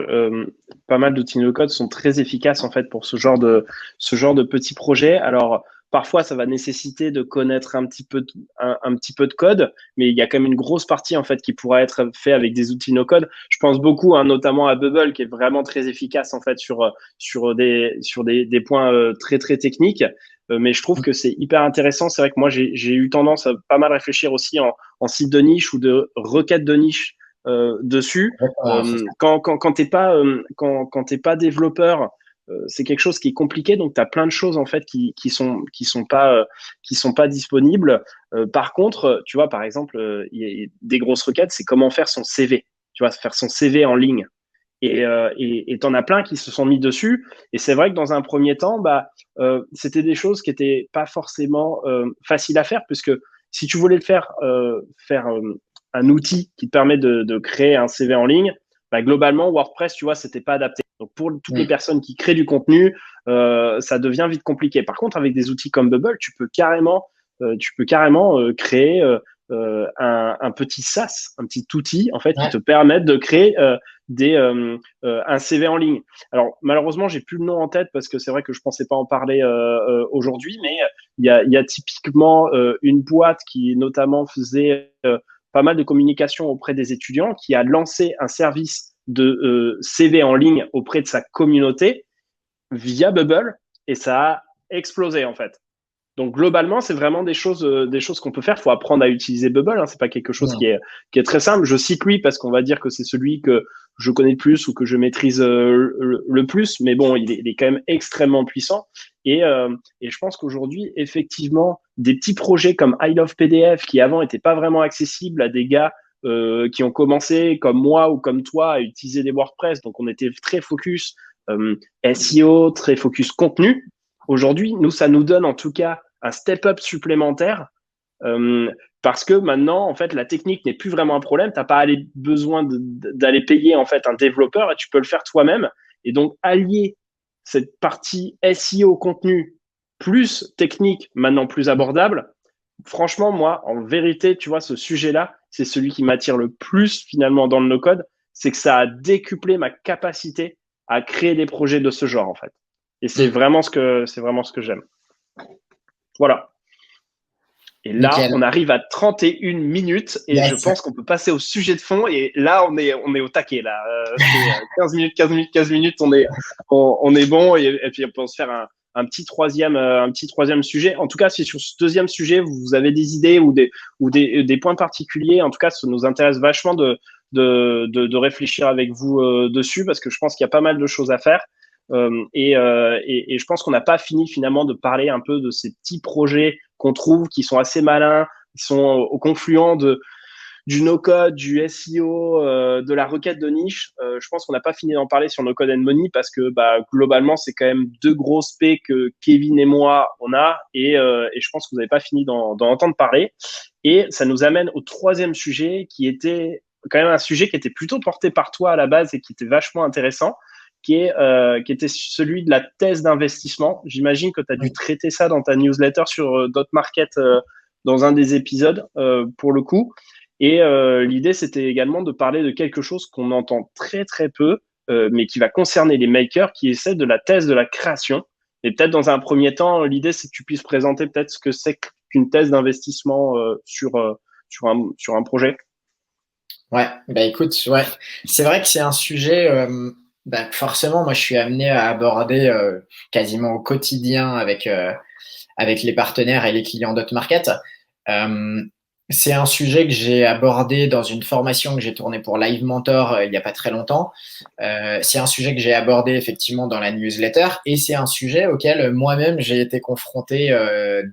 pas mal d'outils no-code sont très efficaces en fait pour ce genre de petits projets. Alors parfois, ça va nécessiter de connaître un petit peu de code, mais il y a quand même une grosse partie en fait qui pourra être fait avec des outils no-code. Je pense beaucoup, hein, notamment à Bubble, qui est vraiment très efficace en fait sur des points très très techniques. Mais je trouve que c'est hyper intéressant. C'est vrai que moi, j'ai eu tendance à pas mal réfléchir aussi en site de niche ou de requête de niche dessus. Exactement, c'est ça. Quand quand t'es pas développeur, c'est quelque chose qui est compliqué. Donc, tu as plein de choses en fait qui sont pas disponibles. Par contre, tu vois, par exemple, il y a des grosses requêtes, c'est comment faire son CV. Tu vois, faire son CV en ligne. Et t'en as plein qui se sont mis dessus. Et c'est vrai que dans un premier temps, bah, c'était des choses qui étaient pas forcément faciles à faire, puisque si tu voulais le faire un outil qui te permet de créer un CV en ligne, bah, globalement, WordPress, tu vois, c'était pas adapté. Donc pour toutes les Mm. personnes qui créent du contenu, ça devient vite compliqué. Par contre, avec des outils comme Bubble, tu peux carrément créer un petit SaaS, un petit outil en fait qui Ouais. te permet de créer un CV en ligne. Alors malheureusement, j'ai plus le nom en tête parce que c'est vrai que je pensais pas en parler aujourd'hui, mais il y a typiquement une boîte qui notamment faisait pas mal de communication auprès des étudiants, qui a lancé un service de CV en ligne auprès de sa communauté via Bubble et ça a explosé en fait. Donc globalement, c'est vraiment des choses qu'on peut faire. Il faut apprendre à utiliser Bubble. Hein. C'est pas quelque chose Mm. qui est très simple. Je cite lui parce qu'on va dire que c'est celui que je connais le plus ou que je maîtrise le plus. Mais bon, il est quand même extrêmement puissant. Et je pense qu'aujourd'hui, effectivement, des petits projets comme I Love PDF qui avant n'étaient pas vraiment accessibles à des gars qui ont commencé comme moi ou comme toi à utiliser des WordPress. Donc on était très focus SEO, très focus contenu. Aujourd'hui, nous, ça nous donne en tout cas un step-up supplémentaire parce que maintenant, en fait, la technique n'est plus vraiment un problème. Tu n'as pas besoin d'aller payer en fait un développeur et tu peux le faire toi-même. Et donc, allier cette partie SEO contenu plus technique, maintenant plus abordable, franchement, moi, en vérité, tu vois, ce sujet-là, c'est celui qui m'attire le plus finalement dans le no-code. C'est que ça a décuplé ma capacité à créer des projets de ce genre, en fait. Et Mm. c'est vraiment ce que j'aime. Voilà. Et là, Nickel. on arrive à 31 minutes et je Yes. pense qu'on peut passer au sujet de fond. Et là, on est au taquet. Là, c'est 15 minutes, 15 minutes, 15 minutes. On est bon. Et puis, on peut se faire un petit troisième sujet. En tout cas, si sur ce deuxième sujet, vous avez des idées ou des points particuliers, en tout cas, ça nous intéresse vachement de réfléchir avec vous dessus parce que je pense qu'il y a pas mal de choses à faire. Et je pense qu'on n'a pas fini finalement de parler un peu de ces petits projets qu'on trouve qui sont assez malins, qui sont au confluent du no-code, du SEO, de la requête de niche. Je pense qu'on n'a pas fini d'en parler sur No Code and Money parce que bah, globalement, c'est quand même deux grosses P que Kevin et moi, on a et je pense que vous n'avez pas fini d'en entendre parler. Et ça nous amène au troisième sujet qui était quand même un sujet qui était plutôt porté par toi à la base et qui était vachement intéressant qui était celui de la thèse d'investissement. J'imagine que tu as dû traiter ça dans ta newsletter sur Dotmarket dans un des épisodes, pour le coup. Et l'idée, c'était également de parler de quelque chose qu'on entend très très peu, mais qui va concerner les makers, qui est celle de la thèse de la création. Et peut-être dans un premier temps, l'idée, c'est que tu puisses présenter peut-être ce que c'est qu'une thèse d'investissement sur un projet. Ouais, bah écoute, ouais, c'est vrai que c'est un sujet, bah forcément, moi je suis amené à aborder quasiment au quotidien avec les partenaires et les clients d'Hotmarket. Euh, c'est un sujet que j'ai abordé dans une formation que j'ai tournée pour Live Mentor il n'y a pas très longtemps. C'est un sujet que j'ai abordé effectivement dans la newsletter et c'est un sujet auquel moi-même j'ai été confronté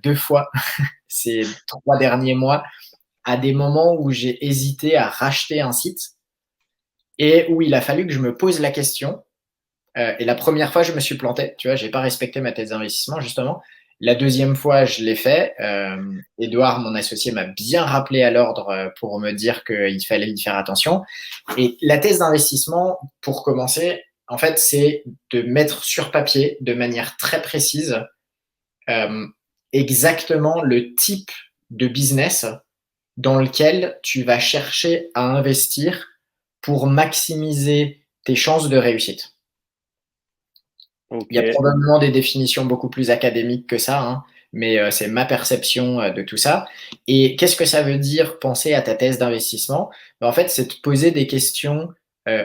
2 fois ces 3 derniers mois à des moments où j'ai hésité à racheter un site et où il a fallu que je me pose la question. Et la première fois, je me suis planté. Tu vois, j'ai pas respecté ma thèse d'investissement, justement. La deuxième fois, je l'ai fait. Edouard, mon associé, m'a bien rappelé à l'ordre pour me dire qu'il fallait y faire attention. Et la thèse d'investissement, pour commencer, en fait, c'est de mettre sur papier de manière très précise euh, exactement le type de business dans lequel tu vas chercher à investir pour maximiser tes chances de réussite. Il Ok. y a probablement des définitions beaucoup plus académiques que ça, hein, mais c'est ma perception de tout ça. Et qu'est-ce que ça veut dire penser à ta thèse d'investissement? Ben, en fait, c'est de poser des questions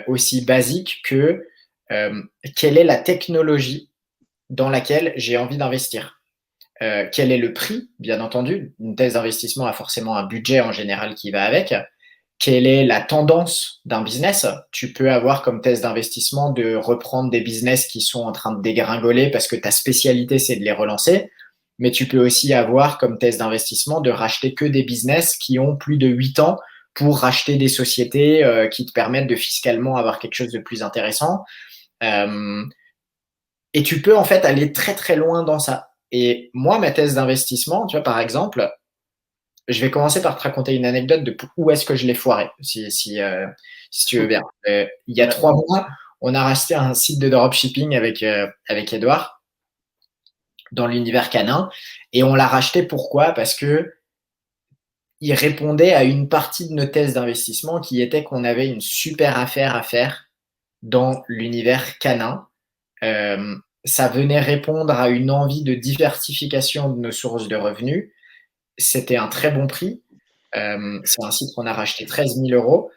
aussi basiques que quelle est la technologie dans laquelle j'ai envie d'investir? Quel est le prix, bien entendu? Une thèse d'investissement a forcément un budget en général qui va avec. Quelle est la tendance d'un business? Tu peux avoir comme thèse d'investissement de reprendre des business qui sont en train de dégringoler parce que ta spécialité, c'est de les relancer. Mais tu peux aussi avoir comme thèse d'investissement de racheter que des business qui ont plus de 8 ans pour racheter des sociétés qui te permettent de fiscalement avoir quelque chose de plus intéressant. Euh, et tu peux en fait aller très très loin dans ça. Et moi, ma thèse d'investissement, tu vois, par exemple, je vais commencer par te raconter une anecdote de où est-ce que je l'ai foiré, si tu veux bien. Il y a Ouais. 3 mois, on a racheté un site de dropshipping avec Edouard dans l'univers canin. Et on l'a racheté pourquoi? Parce que il répondait à une partie de nos thèses d'investissement qui était qu'on avait une super affaire à faire dans l'univers canin. Ça venait répondre à une envie de diversification de nos sources de revenus. C'était un très bon prix. C'est un site qu'on a racheté 13 000 euros.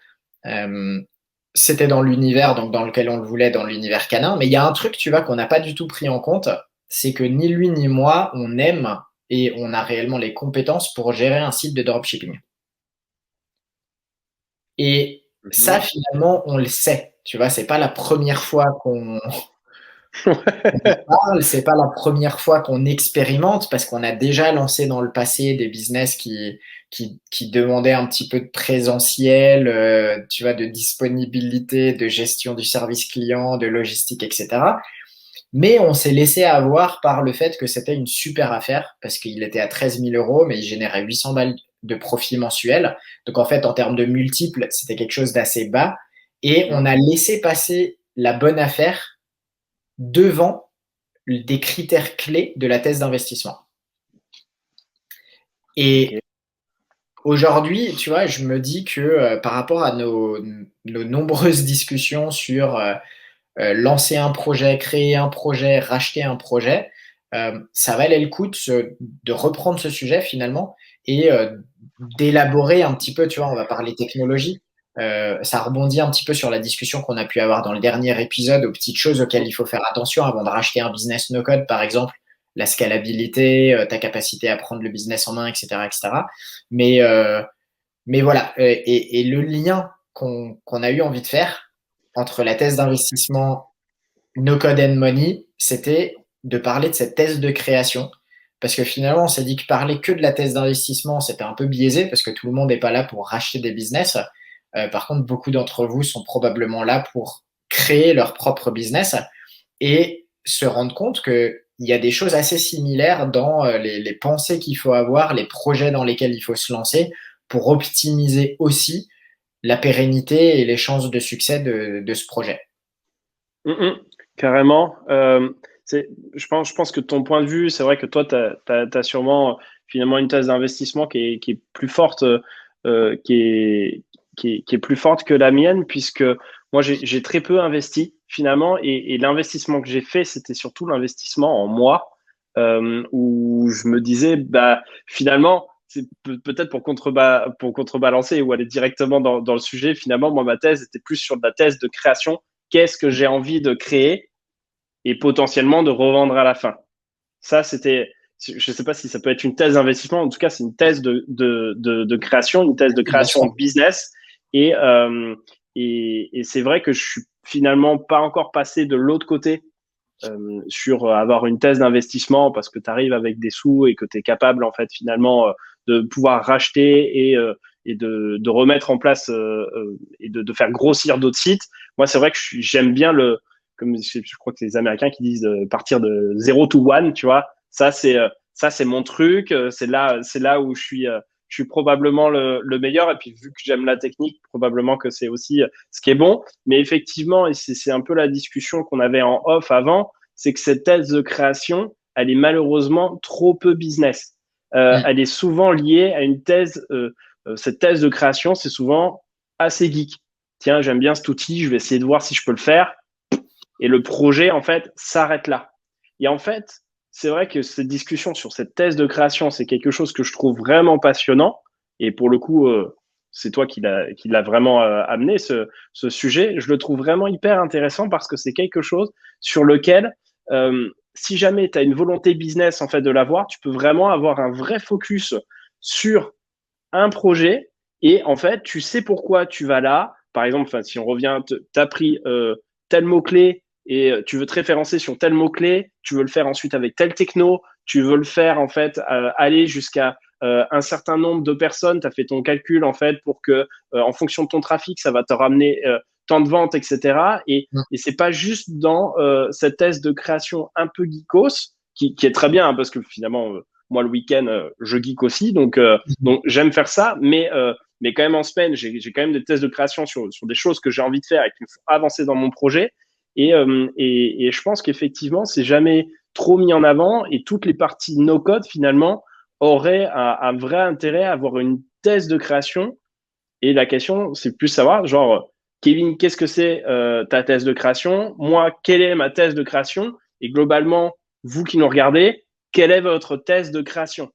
C'était dans l'univers donc dans lequel on le voulait, dans l'univers canin. Mais il y a un truc, tu vois, qu'on n'a pas du tout pris en compte, c'est que ni lui ni moi, on aime et on a réellement les compétences pour gérer un site de dropshipping. Et ça, finalement, on le sait. Tu vois, c'est pas la première fois qu'on parle, c'est pas la première fois qu'on expérimente parce qu'on a déjà lancé dans le passé des business qui demandaient un petit peu de présentiel, tu vois, de disponibilité, de gestion du service client, de logistique, etc. Mais on s'est laissé avoir par le fait que c'était une super affaire parce qu'il était à 13 000 euros, mais il générait 800 balles de profit mensuel. Donc en fait, en termes de multiples, c'était quelque chose d'assez bas. Et on a laissé passer la bonne affaire devant des critères clés de la thèse d'investissement. Et aujourd'hui, tu vois, je me dis que par rapport à nos nombreuses discussions sur lancer un projet, créer un projet, racheter un projet, ça valait le coup de reprendre ce sujet finalement et d'élaborer un petit peu, tu vois, on va parler technologie. Ça rebondit un petit peu sur la discussion qu'on a pu avoir dans le dernier épisode aux petites choses auxquelles il faut faire attention avant de racheter un business no-code, par exemple, la scalabilité, ta capacité à prendre le business en main, etc., etc. Mais, euh, mais voilà, et le lien qu'on a eu envie de faire entre la thèse d'investissement No Code and Money, c'était de parler de cette thèse de création. Parce que finalement, on s'est dit que parler que de la thèse d'investissement, c'était un peu biaisé parce que tout le monde n'est pas là pour racheter des business. Par contre, beaucoup d'entre vous sont probablement là pour créer leur propre business et se rendre compte qu'il y a des choses assez similaires dans les pensées qu'il faut avoir, les projets dans lesquels il faut se lancer pour optimiser aussi la pérennité et les chances de succès de ce projet. Carrément. Je pense que ton point de vue, c'est vrai que toi, tu as sûrement finalement une thèse d'investissement qui est plus forte, qui est plus forte que la mienne, puisque moi, j'ai très peu investi finalement, et l'investissement que j'ai fait, c'était surtout l'investissement en moi, où je me disais, bah, finalement, c'est peut-être pour contrebalancer ou aller directement dans le sujet, finalement, moi, ma thèse était plus sur de la thèse de création. Qu'est-ce que j'ai envie de créer et potentiellement de revendre à la fin. Ça, c'était, je ne sais pas si ça peut être une thèse d'investissement, en tout cas, c'est une thèse de création, une thèse de création de business. Et, et c'est vrai que je suis finalement pas encore passé de l'autre côté sur avoir une thèse d'investissement parce que tu arrives avec des sous et que tu es capable, en fait, finalement, de pouvoir racheter et de remettre en place et de faire grossir d'autres sites. Moi, c'est vrai que j'aime bien comme je crois que c'est les Américains qui disent partir de 0 to 1, tu vois. Ça, c'est mon truc. C'est là où je suis probablement le meilleur. Et puis, vu que j'aime la technique, probablement que c'est aussi ce qui est bon. Mais effectivement, et c'est un peu la discussion qu'on avait en off avant, c'est que cette thèse de création, elle est malheureusement trop peu business. Elle est souvent liée à une thèse, cette thèse de création, c'est souvent assez geek. Tiens, j'aime bien cet outil, je vais essayer de voir si je peux le faire. Et le projet, en fait, s'arrête là. Et en fait, c'est vrai que cette discussion sur cette thèse de création, c'est quelque chose que je trouve vraiment passionnant. Et pour le coup, c'est toi qui l'a vraiment amené, ce sujet. Je le trouve vraiment hyper intéressant parce que c'est quelque chose sur lequel, si jamais tu as une volonté business en fait de l'avoir, tu peux vraiment avoir un vrai focus sur un projet et en fait, tu sais pourquoi tu vas là. Par exemple, si on revient, tu as pris tel mot-clé et tu veux te référencer sur tel mot-clé, tu veux le faire ensuite avec tel techno, tu veux le faire en fait aller jusqu'à un certain nombre de personnes, tu as fait ton calcul en fait pour que en fonction de ton trafic, ça va te ramener tant de ventes, etc. Et c'est pas juste dans cette thèse de création un peu geekos, qui est très bien hein, parce que finalement, moi le week-end, je geek aussi, donc j'aime faire ça, mais quand même en semaine, j'ai quand même des tests de création sur des choses que j'ai envie de faire et qui me font avancer dans mon projet. Et je pense qu'effectivement, c'est jamais trop mis en avant et toutes les parties no-code, finalement, aurait un vrai intérêt à avoir une thèse de création. Et la question, c'est plus savoir, genre, Kevin, qu'est-ce que c'est ta thèse de création? Moi, quelle est ma thèse de création? Et globalement, vous qui nous regardez, quelle est votre thèse de création?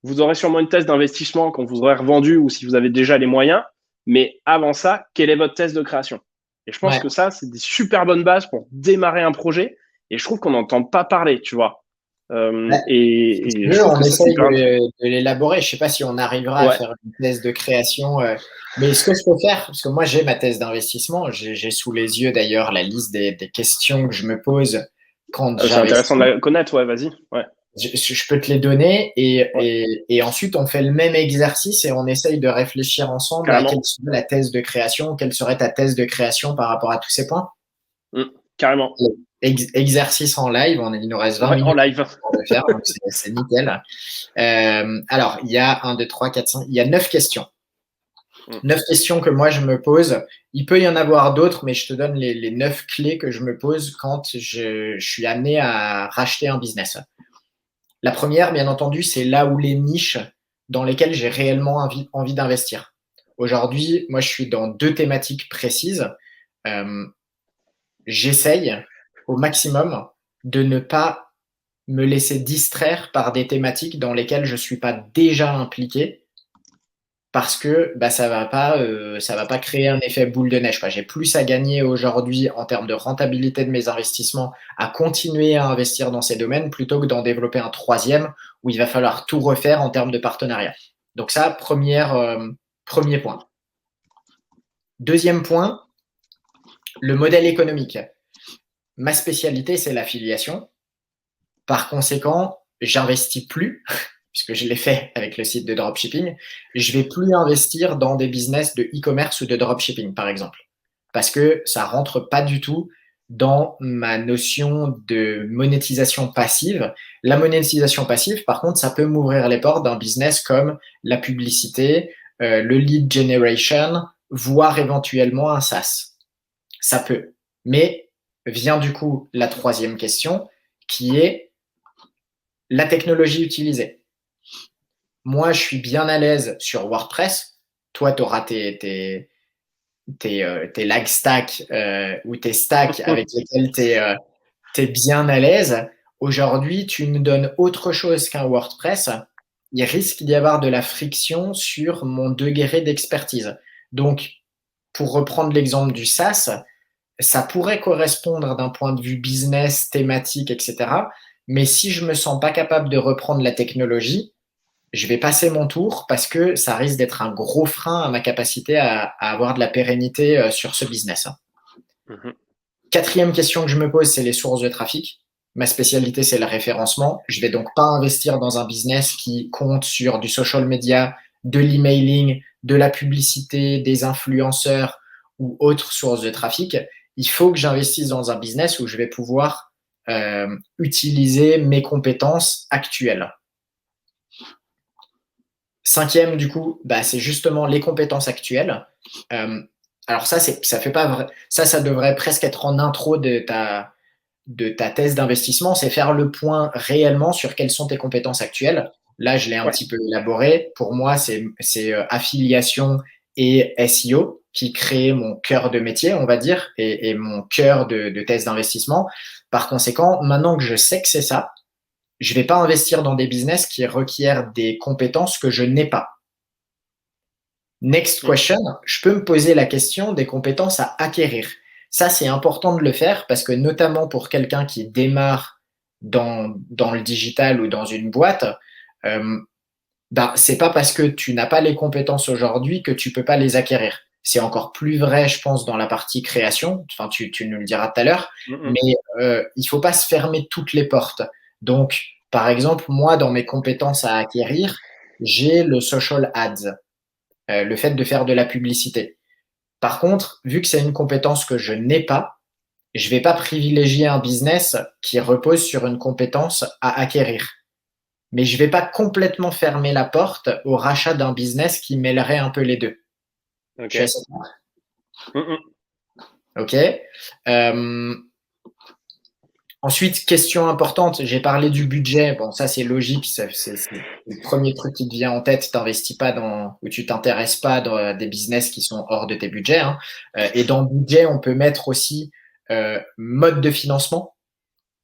Vous aurez sûrement une thèse d'investissement quand vous aurez revendu ou si vous avez déjà les moyens. Mais avant ça, quelle est votre thèse de création? Et je pense Ouais. que ça, c'est des super bonnes bases pour démarrer un projet. Et je trouve qu'on n'entend pas parler, tu vois. Bah, si tu Et je veux, trouve on que ça, c'est essaye hyper intéressant. de l'élaborer. Je sais pas si on arrivera à Ouais, faire une thèse de création, mais ce que je peux faire, parce que moi j'ai ma thèse d'investissement, j'ai sous les yeux d'ailleurs la liste des questions que je me pose quand c'est intéressant de j'investis. la connaître, ouais, vas-y. Ouais, Je peux te les donner ouais, et ensuite on fait le même exercice et on essaye de réfléchir ensemble à quelle carrément. serait la thèse de création, quelle serait ta thèse de création par rapport à tous ces points. Mm, carrément. Exercice en live, il nous reste 20 Ouais, en minutes live. pour le faire, donc c'est nickel. Alors, il y a 1, 2, 3, 4, 5, il y a 9 questions. Mm, 9 questions que moi je me pose. Il peut y en avoir d'autres, mais je te donne les 9 clés que je me pose quand je suis amené à racheter un business. La première, bien entendu, c'est là où les niches dans lesquelles j'ai réellement envie d'investir. Aujourd'hui, moi, je suis dans 2 thématiques précises. Euh, J'essaye au maximum de ne pas me laisser distraire par des thématiques dans lesquelles je suis pas déjà impliqué parce que bah, ça va pas créer un effet boule de neige, quoi. J'ai plus à gagner aujourd'hui en termes de rentabilité de mes investissements à continuer à investir dans ces domaines plutôt que d'en développer un troisième où il va falloir tout refaire en termes de partenariat. Donc ça, premier point. Deuxième point, le modèle économique. Ma spécialité, c'est l'affiliation. Par conséquent, j'investis plus, puisque je l'ai fait avec le site de dropshipping. Je vais plus investir dans des business de e-commerce ou de dropshipping, par exemple, parce que ça rentre pas du tout dans ma notion de monétisation passive. La monétisation passive, par contre, ça peut m'ouvrir les portes d'un business comme la publicité, le lead generation, voire éventuellement un SaaS. Ça peut. Mais vient du coup la troisième question qui est la technologie utilisée. Moi, je suis bien à l'aise sur WordPress. Toi, tu auras tes lag stacks ou tes stacks avec lesquels tu es bien à l'aise. Aujourd'hui, tu me donnes autre chose qu'un WordPress. Il risque d'y avoir de la friction sur mon degré d'expertise. Donc, pour reprendre l'exemple du SaaS, ça pourrait correspondre d'un point de vue business, thématique, etc. Mais si je me sens pas capable de reprendre la technologie, je vais passer mon tour parce que ça risque d'être un gros frein à ma capacité à avoir de la pérennité sur ce business. mhm. Quatrième question que je me pose, c'est les sources de trafic. Ma spécialité, c'est le référencement. Je vais donc pas investir dans un business qui compte sur du social media, de l'emailing, de la publicité, des influenceurs ou autres sources de trafic. Il faut que j'investisse dans un business où je vais pouvoir utiliser mes compétences actuelles. Cinquième, du coup, bah, c'est justement les compétences actuelles. Euh, alors ça fait pas vrai, ça devrait presque être en intro de ta thèse d'investissement, c'est faire le point réellement sur quelles sont tes compétences actuelles. Là, je l'ai un Ouais, petit peu élaboré. Pour moi, c'est affiliation et SEO qui crée mon cœur de métier, on va dire, et mon cœur de thèse d'investissement. Par conséquent, maintenant que je sais que c'est ça, je vais pas investir dans des business qui requièrent des compétences que je n'ai pas. Next mm, question, je peux me poser la question des compétences à acquérir. Ça, c'est important de le faire parce que notamment pour quelqu'un qui démarre dans le digital ou dans une boîte, euh, ben, c'est pas parce que tu n'as pas les compétences aujourd'hui que tu peux pas les acquérir. C'est encore plus vrai, je pense, dans la partie création. Enfin, tu nous le diras tout à l'heure, mm, mais il faut pas se fermer toutes les portes. Donc, par exemple, moi, dans mes compétences à acquérir, j'ai le social ads, le fait de faire de la publicité. Par contre, vu que c'est une compétence que je n'ai pas, je vais pas privilégier un business qui repose sur une compétence à acquérir. Mais je vais pas complètement fermer la porte au rachat d'un business qui mêlerait un peu les deux. mm. Je suis Ok. assez clair. Mm, mm. OK. Euh, Ensuite, question importante, j'ai parlé du budget. Bon, ça c'est logique, c'est le premier truc qui te vient en tête. T'investis pas dans, ou tu t'intéresses pas dans des business qui sont hors de tes budgets, hein. Et dans le budget, on peut mettre aussi mode de financement,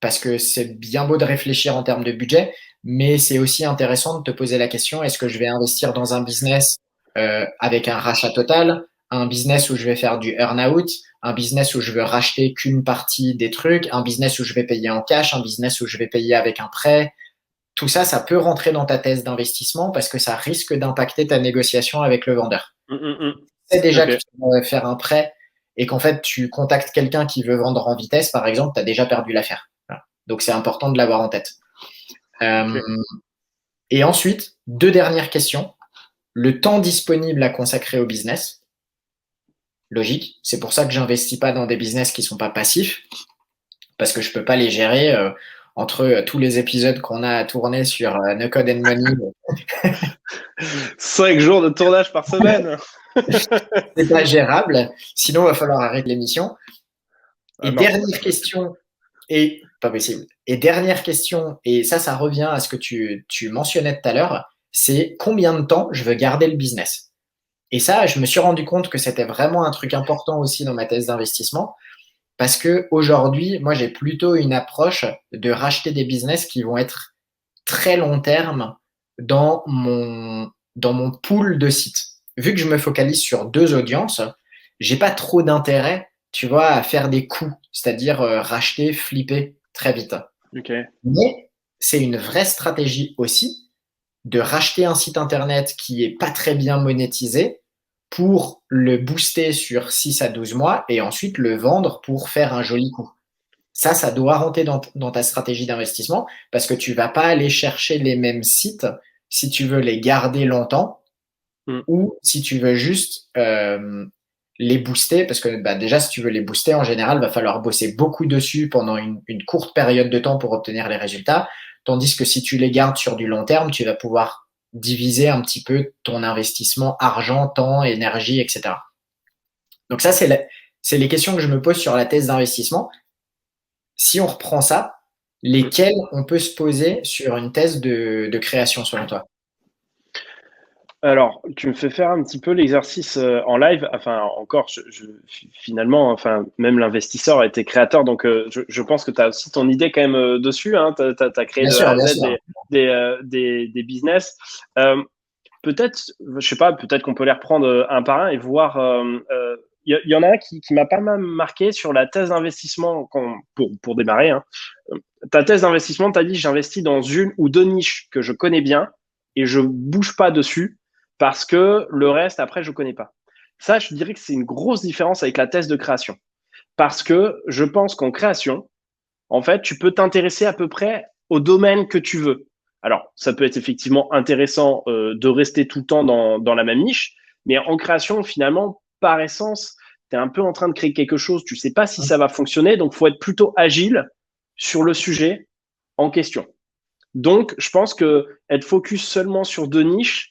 parce que c'est bien beau de réfléchir en termes de budget, mais c'est aussi intéressant de te poser la question, est-ce que je vais investir dans un business avec un rachat total, un business où je vais faire du earn-out, un business où je veux racheter qu'une partie des trucs, un business où je vais payer en cash, un business où je vais payer avec un prêt. Tout ça, ça peut rentrer dans ta thèse d'investissement parce que ça risque d'impacter ta négociation avec le vendeur. Tu sais déjà que Ok. tu vas faire un prêt et qu'en fait, tu contactes quelqu'un qui veut vendre en vitesse, par exemple, tu as déjà perdu l'affaire. Voilà. Donc, c'est important de l'avoir en tête. Euh, Ok. et ensuite, deux dernières questions. Le temps disponible à consacrer au business. Logique. C'est pour ça que j'investis pas dans des business qui sont pas passifs, parce que je peux pas les gérer entre tous les épisodes qu'on a à tourner sur No Code and Money. 5 jours de tournage par semaine. C'est pas gérable. Sinon, il va falloir arrêter l'émission. Ah Et non. dernière question, et pas possible. Et dernière question, et ça revient à ce que tu mentionnais tout à l'heure, c'est combien de temps je veux garder le business. Et ça, je me suis rendu compte que c'était vraiment un truc important aussi dans ma thèse d'investissement. Parce que aujourd'hui, moi, j'ai plutôt une approche de racheter des business qui vont être très long terme dans mon pool de sites. Vu que je me focalise sur deux audiences, j'ai pas trop d'intérêt, tu vois, à faire des coups, c'est-à-dire racheter, flipper très vite. Ok. Mais c'est une vraie stratégie aussi de racheter un site internet qui est pas très bien monétisé pour le booster sur 6 à 12 mois et ensuite le vendre pour faire un joli coup. Ça doit rentrer dans ta stratégie d'investissement parce que tu vas pas aller chercher les mêmes sites si tu veux les garder longtemps Mm. ou si tu veux juste les booster parce que bah, déjà si tu veux les booster en général va falloir bosser beaucoup dessus pendant une courte période de temps pour obtenir les résultats, tandis que si tu les gardes sur du long terme tu vas pouvoir diviser un petit peu ton investissement argent, temps, énergie, etc. Donc ça c'est les questions que je me pose sur la thèse d'investissement. Si on reprend ça, Mm. lesquels on peut se poser sur une thèse de création selon toi? Alors, tu me fais faire un petit peu l'exercice en live. Enfin, encore, finalement, enfin, même l'investisseur a été créateur, donc je pense que tu as aussi ton idée quand même dessus. Hein. Tu as créé de A à Bien Z sûr. des business. Peut-être, je sais pas, peut-être qu'on peut les reprendre un par un et voir. Y en a un qui m'a pas mal marqué sur la thèse d'investissement pour démarrer. Hein. Ta thèse d'investissement, tu as dit j'investis dans une ou deux niches que je connais bien et je bouge pas dessus parce que le reste, après, je connais pas. Ça, je dirais que c'est une grosse différence avec la thèse de création. Parce que je pense qu'en création, en fait, tu peux t'intéresser à peu près au domaine que tu veux. Alors, ça peut être effectivement intéressant de rester tout le temps dans la même niche, mais en création, finalement, par essence, tu es un peu en train de créer quelque chose, tu sais pas si ça va fonctionner, donc faut être plutôt agile sur le sujet en question. Donc, je pense que être focus seulement sur deux niches,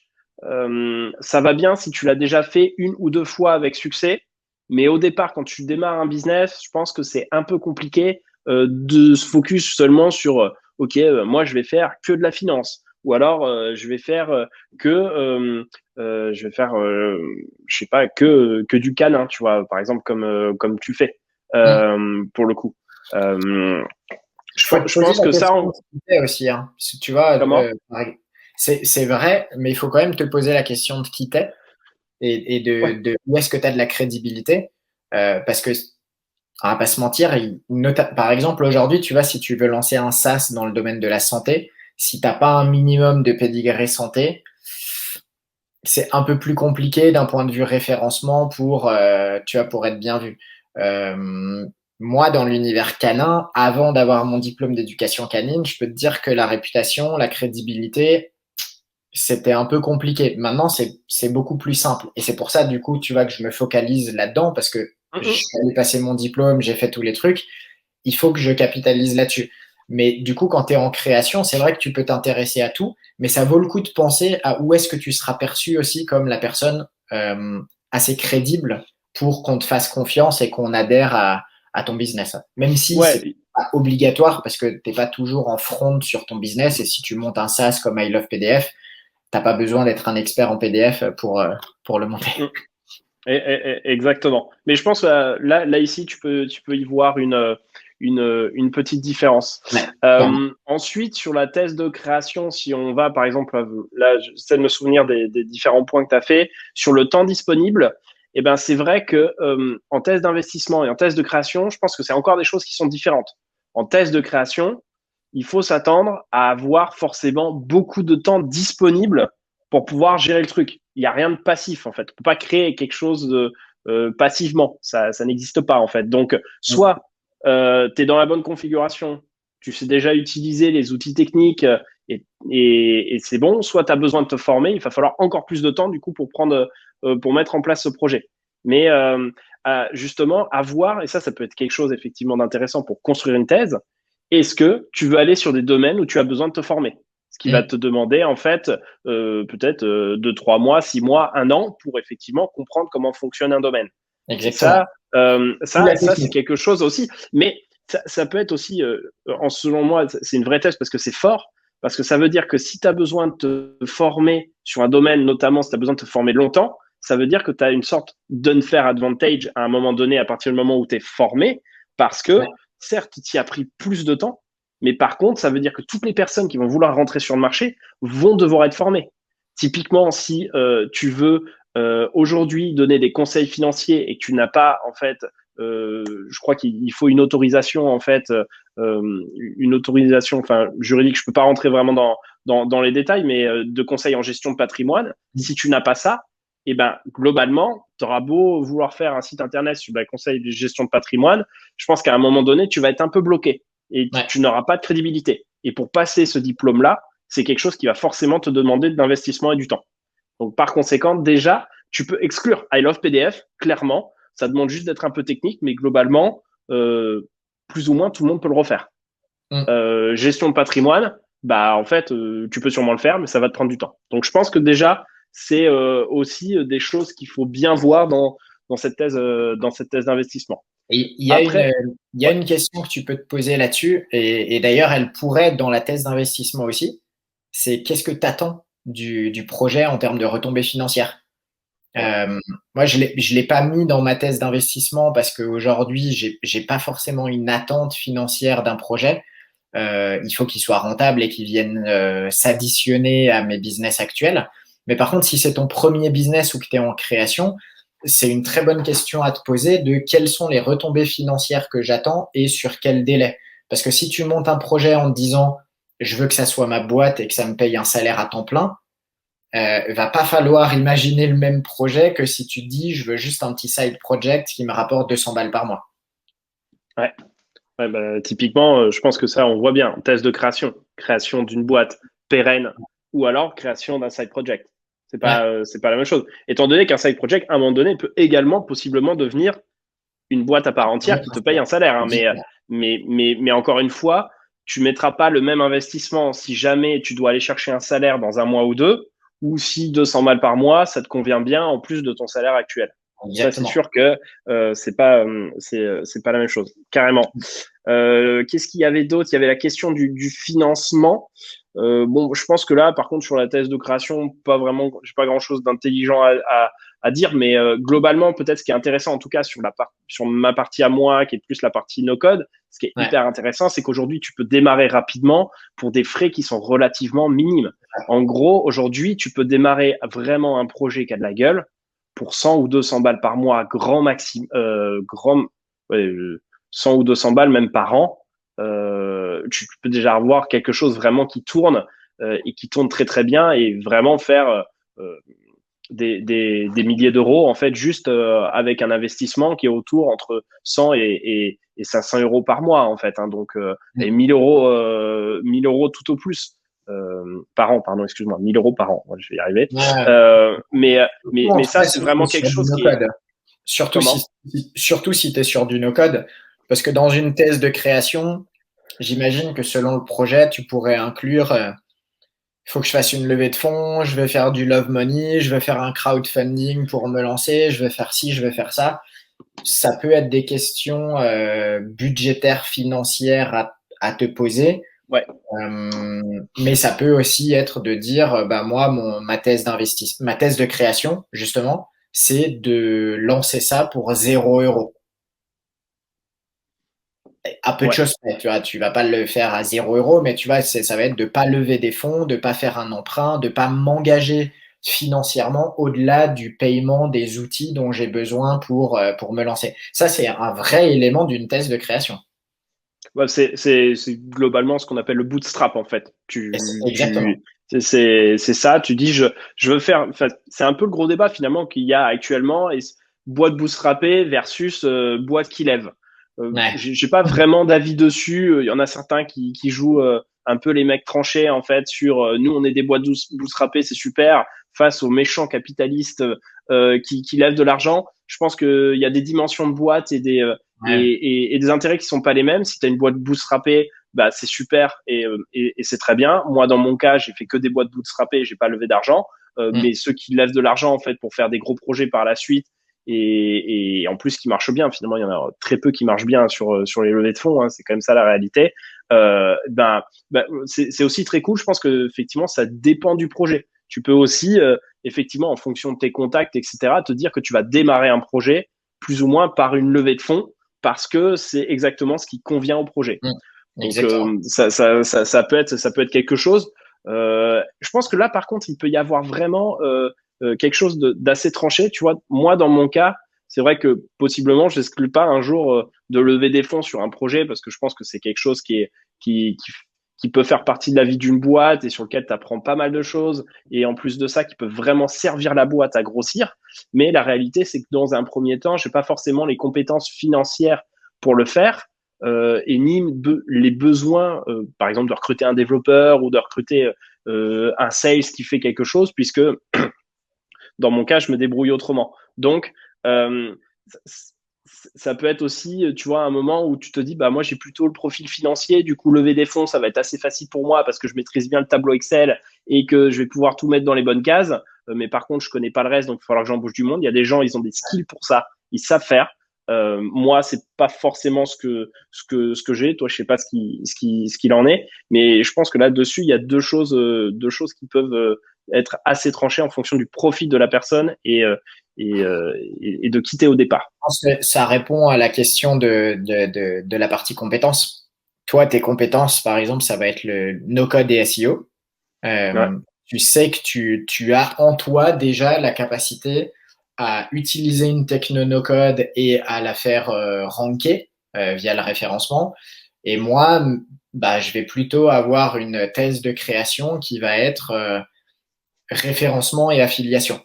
ça va bien si tu l'as déjà fait une ou deux fois avec succès. Mais au départ, quand tu démarres un business, je pense que c'est un peu compliqué de se focus seulement sur OK, moi je vais faire que de la finance, ou alors je vais faire je vais faire je sais pas que du canin, tu vois, par exemple comme tu fais Mmh. pour le coup. Euh, Il faut te je poser pense la que ça, question de ce qui t'est aussi, hein. Parce que tu vois, comment? c'est vrai, mais il faut quand même te poser la question de qui t'es et Ouais. de où est-ce que tu as de la crédibilité. Parce que, on va pas se mentir, par exemple, aujourd'hui, tu vois, si tu veux lancer un SaaS dans le domaine de la santé, si t'as pas un minimum de pédigré santé, c'est un peu plus compliqué d'un point de vue référencement pour, tu vois, pour être bien vu. Euh, Moi, dans l'univers canin, avant d'avoir mon diplôme d'éducation canine, je peux te dire que la réputation, la crédibilité, c'était un peu compliqué. Maintenant, c'est beaucoup plus simple. Et c'est pour ça, du coup, tu vois, que je me focalise là-dedans parce que je Mm, suis allé passer mon diplôme, j'ai fait tous les trucs. Il faut que je capitalise là-dessus. Mais du coup, quand tu es en création, c'est vrai que tu peux t'intéresser à tout, mais ça vaut le coup de penser à où est-ce que tu seras perçu aussi comme la personne assez crédible pour qu'on te fasse confiance et qu'on adhère à ton business. Même si c'est ouais, pas obligatoire parce que tu n'es pas toujours en front sur ton business. Et si tu montes un SaaS comme I Love PDF, tu n'as pas besoin d'être un expert en PDF pour le monter. Exactement. Mais je pense là ici, tu peux y voir une petite différence. Ouais, ensuite, sur la thèse de création, si on va, par exemple, là, j'essaie de me souvenir des différents points que tu as fait sur le temps disponible. Eh ben, c'est vrai que en thèse d'investissement et en thèse de création, je pense que c'est encore des choses qui sont différentes. En thèse de création, il faut s'attendre à avoir forcément beaucoup de temps disponible pour pouvoir gérer le truc. Il n'y a rien de passif, en fait. On ne peut pas créer quelque chose passivement. Ça n'existe pas, en fait. Donc, soit tu es dans la bonne configuration, tu sais déjà utiliser les outils techniques et c'est bon, soit tu as besoin de te former, il va falloir encore plus de temps, du coup, pour mettre en place ce projet. Mais justement, avoir, et ça peut être quelque chose effectivement d'intéressant pour construire une thèse, est-ce que tu veux aller sur des domaines où tu as besoin de te former? Ce qui va te demander, en fait, peut-être 2, 3 mois, 6 mois, 1 an pour effectivement comprendre comment fonctionne un domaine. exactement. Ça, c'est quelque chose aussi. Mais ça peut être aussi, selon moi, c'est une vraie thèse parce que c'est fort. Parce que ça veut dire que si tu as besoin de te former sur un domaine, notamment si tu as besoin de te former longtemps, ça veut dire que tu as une sorte d'unfair advantage à un moment donné, à partir du moment où tu es formé, parce que certes, tu y as pris plus de temps, mais par contre, ça veut dire que toutes les personnes qui vont vouloir rentrer sur le marché vont devoir être formées. Typiquement, si tu veux aujourd'hui donner des conseils financiers et que tu n'as pas, en fait, je crois qu'il faut une autorisation, en fait, une autorisation, enfin, juridique, je peux pas rentrer vraiment dans les détails, mais de conseils en gestion de patrimoine, si tu n'as pas ça, eh ben, globalement, tu auras beau vouloir faire un site internet sur les conseils de gestion de patrimoine, je pense qu'à un moment donné, tu vas être un peu bloqué et tu n'auras pas de crédibilité. Et pour passer ce diplôme-là, c'est quelque chose qui va forcément te demander de l'investissement et du temps. Donc, par conséquent, déjà, tu peux exclure I Love PDF, clairement. Ça demande juste d'être un peu technique, mais globalement, plus ou moins, tout le monde peut le refaire. Gestion de patrimoine, bah, en fait, tu peux sûrement le faire, mais ça va te prendre du temps. Donc, je pense que déjà, c'est aussi des choses qu'il faut bien voir dans cette thèse d'investissement. Il y a une question que tu peux te poser là-dessus, et d'ailleurs, elle pourrait être dans la thèse d'investissement aussi. C'est qu'est-ce que tu attends du projet en termes de retombées financières? Moi, je l'ai pas mis dans ma thèse d'investissement parce qu'aujourd'hui, j'ai pas forcément une attente financière d'un projet. Il faut qu'il soit rentable et qu'il vienne s'additionner à mes business actuels. Mais par contre, si c'est ton premier business ou que tu es en création, c'est une très bonne question à te poser de quelles sont les retombées financières que j'attends et sur quel délai. Parce que si tu montes un projet en te disant je veux que ça soit ma boîte et que ça me paye un salaire à temps plein, va pas falloir imaginer le même projet que si tu te dis je veux juste un petit side project qui me rapporte 200 balles par mois. Ouais. Bah, typiquement, je pense que ça, on voit bien. Thèse de création d'une boîte pérenne ou alors création d'un side project. C'est pas la même chose. Étant donné qu'un side project, à un moment donné, peut également possiblement devenir une boîte à part entière qui te paye un salaire. Hein. Mais encore une fois, tu mettras pas le même investissement si jamais tu dois aller chercher un salaire dans 1 mois ou 2, ou si 200 balles par mois, ça te convient bien en plus de ton salaire actuel. Ça, c'est sûr que c'est pas la même chose, carrément. Qu'est-ce qu'il y avait d'autre? Il y avait la question du financement. Bon, je pense que là, par contre, sur la thèse de création, pas vraiment, j'ai pas grand-chose d'intelligent à dire, mais globalement, peut-être ce qui est intéressant, en tout cas sur ma partie à moi, qui est plus la partie no-code, ce qui est hyper intéressant, c'est qu'aujourd'hui, tu peux démarrer rapidement pour des frais qui sont relativement minimes. En gros, aujourd'hui, tu peux démarrer vraiment un projet qui a de la gueule pour 100 ou 200 balles par mois, grand maximum, 100 ou 200 balles même par an. Tu peux déjà avoir quelque chose vraiment qui tourne et qui tourne très très bien et vraiment faire des milliers d'euros en fait juste avec un investissement qui est autour entre 100 et 500 euros par mois en fait. Hein, donc et 1000 euros tout au plus. Par an, pardon, excuse-moi, 1000 euros par an, je vais y arriver. Mais ça, c'est vraiment quelque chose qui est... Surtout si tu es sur du no-code, parce que dans une thèse de création, j'imagine que selon le projet, tu pourrais inclure il faut que je fasse une levée de fonds, je vais faire du love money, je vais faire un crowdfunding pour me lancer, je vais faire ci, je vais faire ça. ça peut être des questions budgétaires, financières à te poser. Ouais, Mais ça peut aussi être de dire, bah moi, ma thèse ma thèse de création, justement, c'est de lancer ça pour 0 € à peu de ouais. choses près, tu vois, tu vas pas le faire à 0 €, mais tu vois, ça va être de pas lever des fonds, de pas faire un emprunt, de pas m'engager financièrement au-delà du paiement des outils dont j'ai besoin pour me lancer. Ça, c'est un vrai élément d'une thèse de création. Ouais, c'est globalement ce qu'on appelle le bootstrap en fait. Exactement. C'est ça. Tu dis je veux faire. Enfin, c'est un peu le gros débat finalement qu'il y a actuellement et boîte bootstrappée versus boîte qui lève. Ouais. J'ai pas vraiment d'avis dessus. Il y en a certains qui jouent un peu les mecs tranchés en fait sur nous on est des boîtes bootstrappées, c'est super face aux méchants capitalistes qui lèvent de l'argent. Je pense qu'il y a des dimensions de boîte et Ouais. et des intérêts qui sont pas les mêmes. Si tu as une boîte bootstrappée, bah c'est super et c'est très bien. Moi, dans mon cas, j'ai fait que des boîtes bootstrappées, j'ai pas levé d'argent. Mm. Mais ceux qui lèvent de l'argent en fait pour faire des gros projets par la suite et en plus qui marchent bien, finalement, il y en a très peu qui marchent bien sur les levées de fonds. Hein, c'est quand même ça la réalité. C'est aussi très cool. Je pense que effectivement, ça dépend du projet. Tu peux aussi effectivement, en fonction de tes contacts, etc., te dire que tu vas démarrer un projet plus ou moins par une levée de fonds parce que c'est exactement ce qui convient au projet. Mm. Donc Exactement. ça peut être quelque chose. Je pense que là, par contre, il peut y avoir vraiment quelque chose d'assez tranché. Tu vois, moi, dans mon cas, c'est vrai que possiblement, je n'exclus pas un jour de lever des fonds sur un projet parce que je pense que c'est quelque chose qui, qui peut faire partie de la vie d'une boîte et sur lequel tu apprends pas mal de choses et en plus de ça, qui peut vraiment servir la boîte à grossir. Mais la réalité, c'est que dans un premier temps, j'ai pas forcément les compétences financières pour le faire et ni les besoins, par exemple, de recruter un développeur ou de recruter un sales qui fait quelque chose, puisque dans mon cas, je me débrouille autrement. Donc, euh, ça peut être aussi, tu vois, un moment où tu te dis, bah moi j'ai plutôt le profil financier, du coup lever des fonds, ça va être assez facile pour moi parce que je maîtrise bien le tableau Excel et que je vais pouvoir tout mettre dans les bonnes cases. Mais par contre, je connais pas le reste, donc il va falloir que j'embauche du monde. Il y a des gens, ils ont des skills pour ça, ils savent faire. Moi, c'est pas forcément ce que j'ai. Toi, je sais pas ce qu'il en est, mais je pense que là-dessus, il y a deux choses qui peuvent être assez tranchées en fonction du profil de la personne et de quitter au départ. Je pense que ça répond à la question de la partie compétences. Toi, tes compétences, par exemple, ça va être le no-code et SEO. Ouais. Tu sais que tu as en toi déjà la capacité à utiliser une techno no-code et à la faire ranker via le référencement. Et moi, bah, je vais plutôt avoir une thèse de création qui va être référencement et affiliation.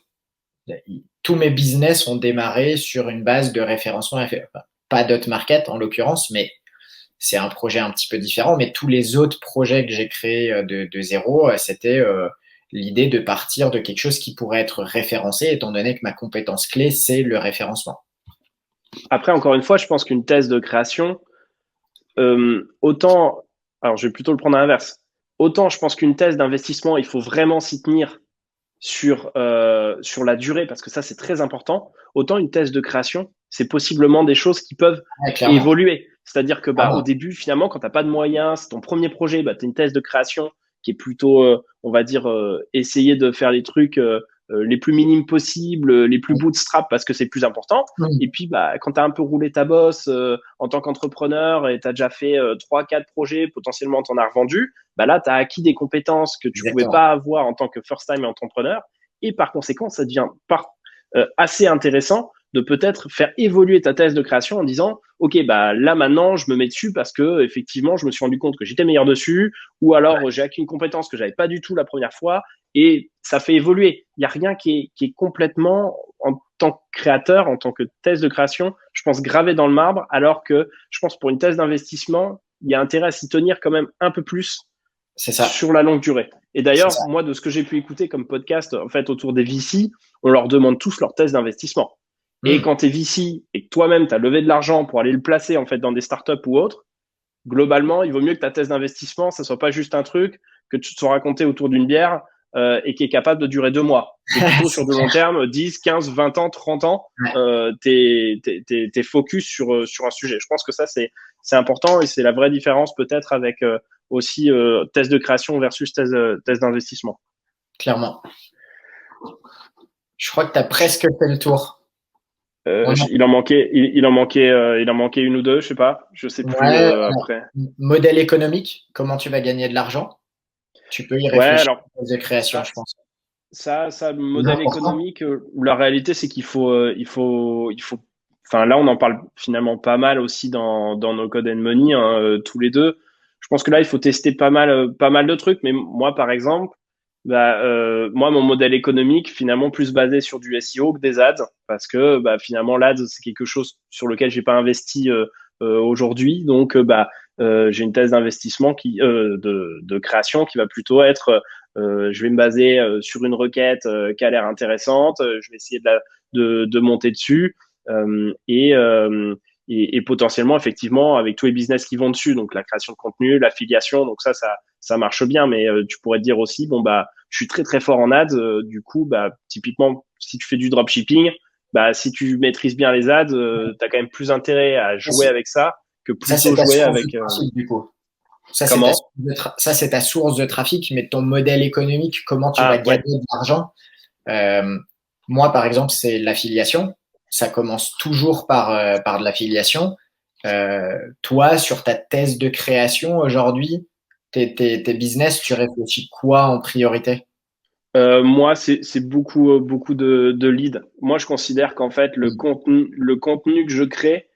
Tous mes business ont démarré sur une base de référencement, pas market en l'occurrence, mais c'est un projet un petit peu différent. Mais tous les autres projets que j'ai créés de zéro, c'était l'idée de partir de quelque chose qui pourrait être référencé, étant donné que ma compétence clé, c'est le référencement. Après, encore une fois, je pense qu'une thèse de création, autant, alors je vais plutôt le prendre à l'inverse, autant je pense qu'une thèse d'investissement, il faut vraiment s'y tenir sur la durée, parce que ça, c'est très important, autant une thèse de création, c'est possiblement des choses qui peuvent Ouais, clairement. évoluer. C'est-à-dire que bah, au Clairement. début, finalement, quand tu n'as pas de moyens, c'est ton premier projet, bah, tu as une thèse de création qui est plutôt, on va dire, essayer de faire les trucs les plus minimes possibles, les plus bootstrap parce que c'est plus important. Mm. Et puis, bah, quand tu as un peu roulé ta bosse en tant qu'entrepreneur et tu as déjà fait 3-4 projets, potentiellement tu en as revendu, bah là, tu as acquis des compétences que tu pouvais Exactement. pas avoir en tant que first-time entrepreneur. Et par conséquent, ça devient assez intéressant de peut-être faire évoluer ta thèse de création en disant, OK, bah là maintenant, je me mets dessus parce que effectivement, je me suis rendu compte que j'étais meilleur dessus, ou alors j'ai acquis une compétence que j'avais pas du tout la première fois, et ça fait évoluer. Il n'y a rien qui est complètement, en tant que créateur, en tant que thèse de création, je pense gravé dans le marbre, alors que je pense pour une thèse d'investissement, il y a intérêt à s'y tenir quand même un peu plus C'est ça. sur la longue durée. Et C'est d'ailleurs, ça. moi, de ce que j'ai pu écouter comme podcast, en fait, autour des VC, on leur demande tous leur thèse d'investissement. Et Mm. quand tu es VC et que toi-même, tu as levé de l'argent pour aller le placer en fait dans des startups ou autres, globalement, il vaut mieux que ta thèse d'investissement, ça soit pas juste un truc que tu te sois raconté autour d'une bière et qui est capable de durer 2 mois. C'est plutôt sur du long terme, 10, 15, 20 ans, 30 ans, t'es focus sur un sujet. Je pense que ça, c'est important et c'est la vraie différence peut-être avec aussi thèse de création versus thèse d'investissement. Clairement. Je crois que tu as presque fait le tour. Il en manquait une ou deux, je sais pas, je sais plus après. Modèle économique, comment tu vas gagner de l'argent? Tu peux y Ouais, réfléchir alors aux création, je pense. ça, modèle économique, la réalité c'est enfin là on en parle finalement pas mal aussi dans No Code and Money, hein, tous les deux. Je pense que là il faut tester pas mal de trucs, mais moi par exemple, moi mon modèle économique finalement plus basé sur du SEO que des ads, parce que finalement l'ad c'est quelque chose sur lequel j'ai pas investi aujourd'hui, donc j'ai une thèse d'investissement de création qui va plutôt être je vais me baser sur une requête qui a l'air intéressante. Je vais essayer de monter dessus et potentiellement, effectivement, avec tous les business qui vont dessus, donc la création de contenu, l'affiliation, donc ça marche bien. Mais tu pourrais te dire aussi, bon je suis très très fort en ads. Du coup, typiquement, si tu fais du dropshipping, si tu maîtrises bien les ads, tu as quand même plus intérêt à jouer avec ça que plutôt jouer avec. Du coup. Comment? Ça, c'est ta source de trafic, mais ton modèle économique, comment tu vas gagner de l'argent? Moi, par exemple, c'est l'affiliation. Ça commence toujours par de l'affiliation. Toi, sur ta thèse de création aujourd'hui, tes business, tu réfléchis quoi en priorité? Moi, c'est beaucoup de leads. Moi, je considère qu'en fait, le contenu que je crée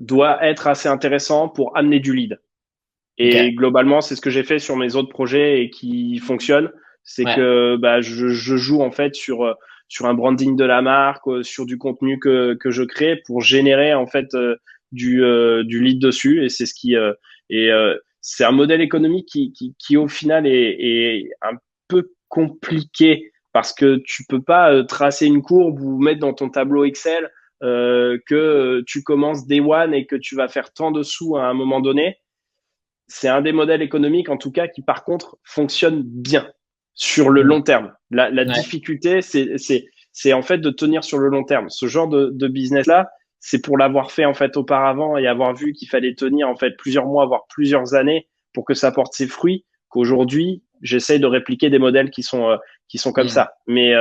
doit être assez intéressant pour amener du lead. Et globalement, c'est ce que j'ai fait sur mes autres projets et qui fonctionne. C'est que je joue en fait sur un branding de la marque, sur du contenu que je crée pour générer en fait du lead dessus. Et c'est ce qui c'est un modèle économique qui au final est un peu compliqué parce que tu peux pas tracer une courbe ou mettre dans ton tableau Excel que tu commences day one et que tu vas faire tant de sous à un moment donné. C'est un des modèles économiques, en tout cas, qui, par contre, fonctionne bien sur le long terme. La difficulté, c'est en fait de tenir sur le long terme. Ce genre de business-là, c'est pour l'avoir fait, en fait, auparavant et avoir vu qu'il fallait tenir, en fait, plusieurs mois, voire plusieurs années pour que ça porte ses fruits, qu'aujourd'hui, j'essaye de répliquer des modèles qui sont comme ça. Mais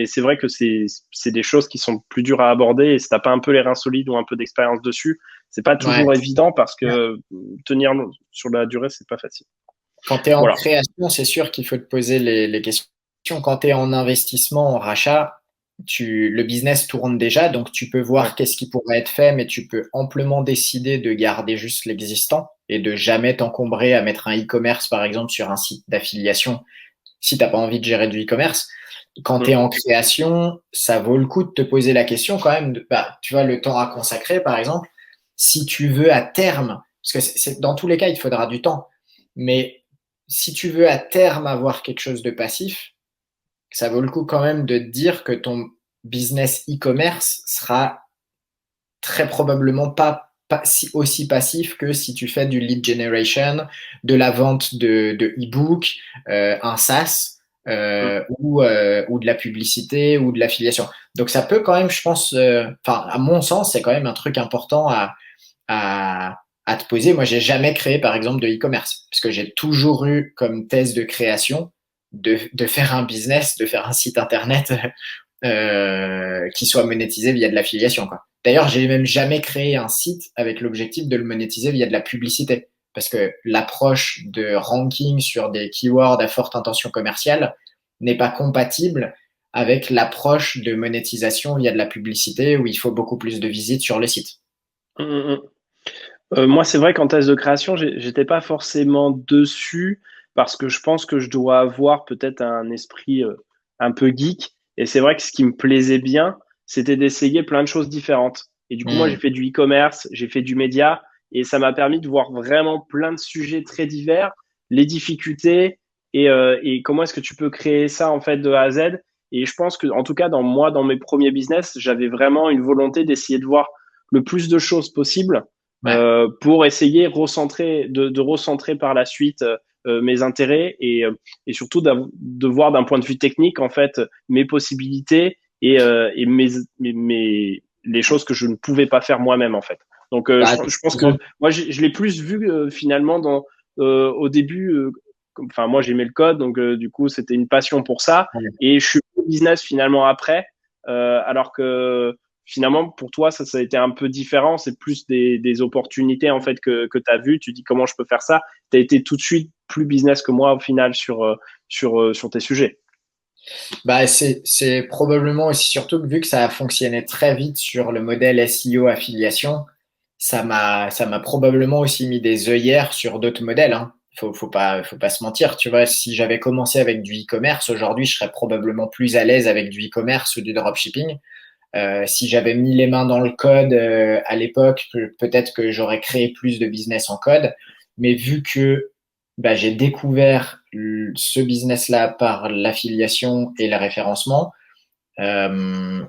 c'est vrai que c'est des choses qui sont plus dures à aborder et si t'as pas un peu les reins solides ou un peu d'expérience dessus, c'est pas toujours évident parce que tenir sur la durée, c'est pas facile. Quand tu es en création, c'est sûr qu'il faut te poser les questions. Quand tu es en investissement, en rachat, le business tourne déjà, donc tu peux voir qu'est-ce qui pourrait être fait, mais tu peux amplement décider de garder juste l'existant et de jamais t'encombrer à mettre un e-commerce, par exemple, sur un site d'affiliation si tu n'as pas envie de gérer du e-commerce. Quand tu es en création, ça vaut le coup de te poser la question quand même, tu vois, le temps à consacrer, par exemple, si tu veux à terme, parce que dans tous les cas, il te faudra du temps, mais si tu veux à terme avoir quelque chose de passif, ça vaut le coup quand même de te dire que ton business e-commerce sera très probablement pas aussi passif que si tu fais du lead generation, de la vente de e-book, un SaaS ou de la publicité ou de l'affiliation. Donc ça peut quand même, je pense, à mon sens, c'est quand même un truc important à te poser. Moi, j'ai jamais créé, par exemple, de e-commerce, parce que j'ai toujours eu comme thèse de création de faire un business, de faire un site internet qui soit monétisé via de l'affiliation, quoi. D'ailleurs, j'ai même jamais créé un site avec l'objectif de le monétiser via de la publicité, parce que l'approche de ranking sur des keywords à forte intention commerciale n'est pas compatible avec l'approche de monétisation via de la publicité où il faut beaucoup plus de visites sur le site. Moi, c'est vrai qu'en thèse de création, j'étais pas forcément dessus parce que je pense que je dois avoir peut-être un esprit un peu geek. Et c'est vrai que ce qui me plaisait bien, c'était d'essayer plein de choses différentes. Et du coup, moi, j'ai fait du e-commerce, j'ai fait du média, et ça m'a permis de voir vraiment plein de sujets très divers, les difficultés et comment est-ce que tu peux créer ça en fait de A à Z. Et je pense que, en tout cas, dans mes premiers business, j'avais vraiment une volonté d'essayer de voir le plus de choses possible pour essayer de recentrer par la suite mes intérêts et surtout de voir d'un point de vue technique en fait mes possibilités et les choses que je ne pouvais pas faire moi-même en fait. Donc Bah, je pense que moi je l'ai plus vu finalement au début. Enfin moi j'aimais le code donc du coup c'était une passion pour ça et je suis au business finalement après alors que finalement pour toi ça a été un peu différent, c'est plus des opportunités en fait que tu as vu, tu dis comment je peux faire ça, tu as été tout de suite plus business que moi au final sur tes sujets. Bah, c'est probablement aussi, surtout que vu que ça a fonctionné très vite sur le modèle SEO affiliation, ça m'a probablement aussi mis des œillères sur d'autres modèles, hein. Faut pas se mentir, tu vois. Si j'avais commencé avec du e-commerce, aujourd'hui, je serais probablement plus à l'aise avec du e-commerce ou du dropshipping. Si j'avais mis les mains dans le code à l'époque, peut-être que j'aurais créé plus de business en code. Mais vu que bah, j'ai découvert ce business-là par l'affiliation et le référencement, euh,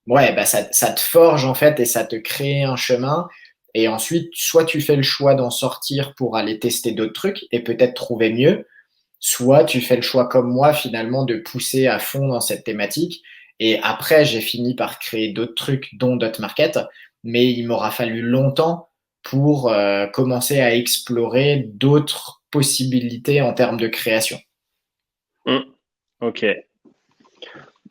ouais, bah ça te forge en fait et ça te crée un chemin. Et ensuite, soit tu fais le choix d'en sortir pour aller tester d'autres trucs et peut-être trouver mieux, soit tu fais le choix comme moi finalement de pousser à fond dans cette thématique. Et après, j'ai fini par créer d'autres trucs, dont Dotmarket, mais il m'aura fallu longtemps pour commencer à explorer d'autres possibilités en termes de création. Ok.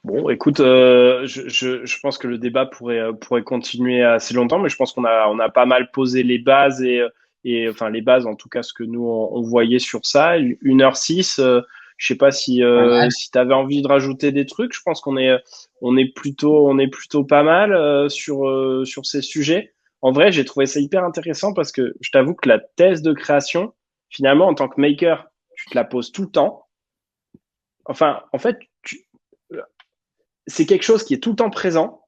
Bon, écoute, je pense que le débat pourrait continuer assez longtemps, mais je pense qu'on a pas mal posé les bases et enfin les bases, en tout cas ce que nous on voyait sur ça. 1h06, je sais pas Pas mal. si tu avais envie de rajouter des trucs. Je pense qu'on est plutôt pas mal sur ces sujets. En vrai, j'ai trouvé ça hyper intéressant parce que je t'avoue que la thèse de création, finalement, en tant que maker, tu te la poses tout le temps. Enfin, en fait, c'est quelque chose qui est tout le temps présent,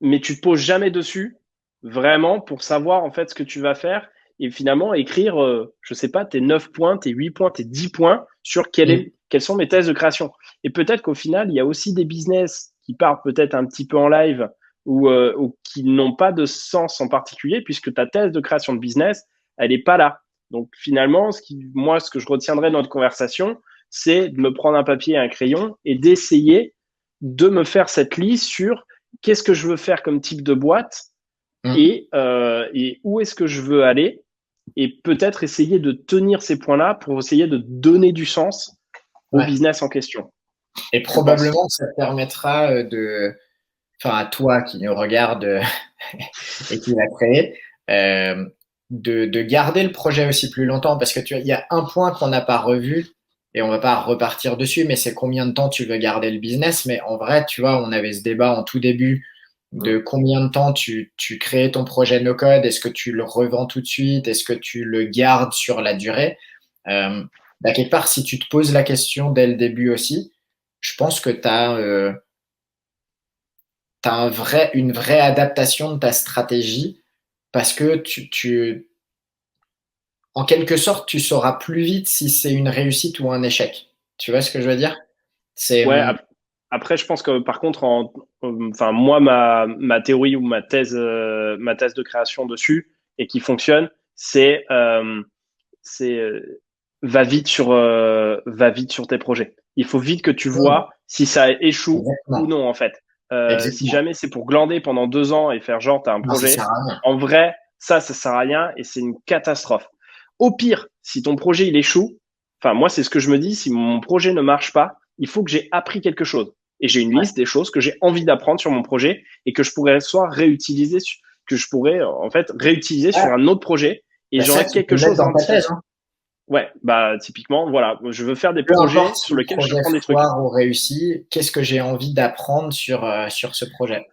mais tu te poses jamais dessus, vraiment, pour savoir en fait ce que tu vas faire et finalement écrire, je sais pas, tes 9 points, tes 8 points, tes 10 points sur Mm. quelles sont mes thèses de création. Et peut-être qu'au final, il y a aussi des business qui partent peut-être un petit peu en live ou qui n'ont pas de sens en particulier puisque ta thèse de création de business, elle n'est pas là. Donc finalement, moi, ce que je retiendrai de notre conversation, c'est de me prendre un papier et un crayon et d'essayer de me faire cette liste sur qu'est-ce que je veux faire comme type de boîte Mm. et où est-ce que je veux aller et peut-être essayer de tenir ces points-là pour essayer de donner du sens au Ouais. business en question. Et Je pense. probablement, ça te permettra enfin, à toi qui nous regarde et qui l'a créé, euh, de garder le projet aussi plus longtemps parce que il y a un point qu'on n'a pas revu et on va pas repartir dessus, mais c'est combien de temps tu veux garder le business. Mais en vrai, tu vois, on avait ce débat en tout début de combien de temps tu crées ton projet no code. Est-ce que tu le revends tout de suite? Est-ce que tu le gardes sur la durée? Euh, Bah, quelque part, si tu te poses la question dès le début aussi, je pense que une vraie adaptation de ta stratégie parce que en quelque sorte, tu sauras plus vite si c'est une réussite ou un échec. Tu vois ce que je veux dire? C'est, Ouais, après, je pense que par contre, enfin, moi, ma théorie ou ma thèse de création dessus et qui fonctionne, c'est va vite sur tes projets. Il faut vite que tu vois si ça échoue ou exactement, non, en fait. Si exactement. jamais c'est pour glander pendant 2 ans et faire genre, t'as un Non, ça projet, sert à rien. en vrai, ça sert à rien et c'est une catastrophe. Au pire, si ton projet, il échoue, enfin, moi, c'est ce que je me dis, si mon projet ne marche pas, il faut que j'ai appris quelque chose. Et j'ai une Ouais. liste des choses que j'ai envie d'apprendre sur mon projet et que je pourrais soit réutiliser, que je pourrais, en fait, réutiliser sur Ah, un autre projet et bah ça, j'aurais tu peux quelque le mettre chose dans en ta thèse, tiré. hein. Ouais, bah typiquement, voilà, je veux faire des Peu importe projets si sur le lesquels projet j'apprends des trucs. foire ou réussit, qu'est-ce que j'ai envie d'apprendre sur ce projet?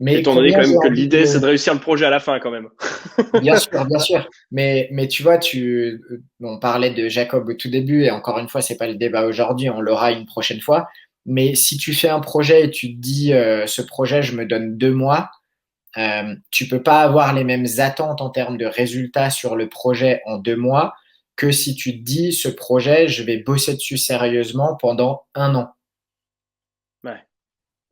Mais Étant donné combien quand j'ai même que envie l'idée, c'est de... de réussir le projet à la fin quand même. Bien sûr, bien sûr. Mais tu vois, on parlait de Jacob au tout début, et encore une fois, c'est pas le débat aujourd'hui, on l'aura une prochaine fois. Mais si tu fais un projet et tu te dis, ce projet, je me donne 2 mois, tu peux pas avoir les mêmes attentes en termes de résultats sur le projet en 2 mois que si tu te dis, ce projet, je vais bosser dessus sérieusement pendant un an. Ouais,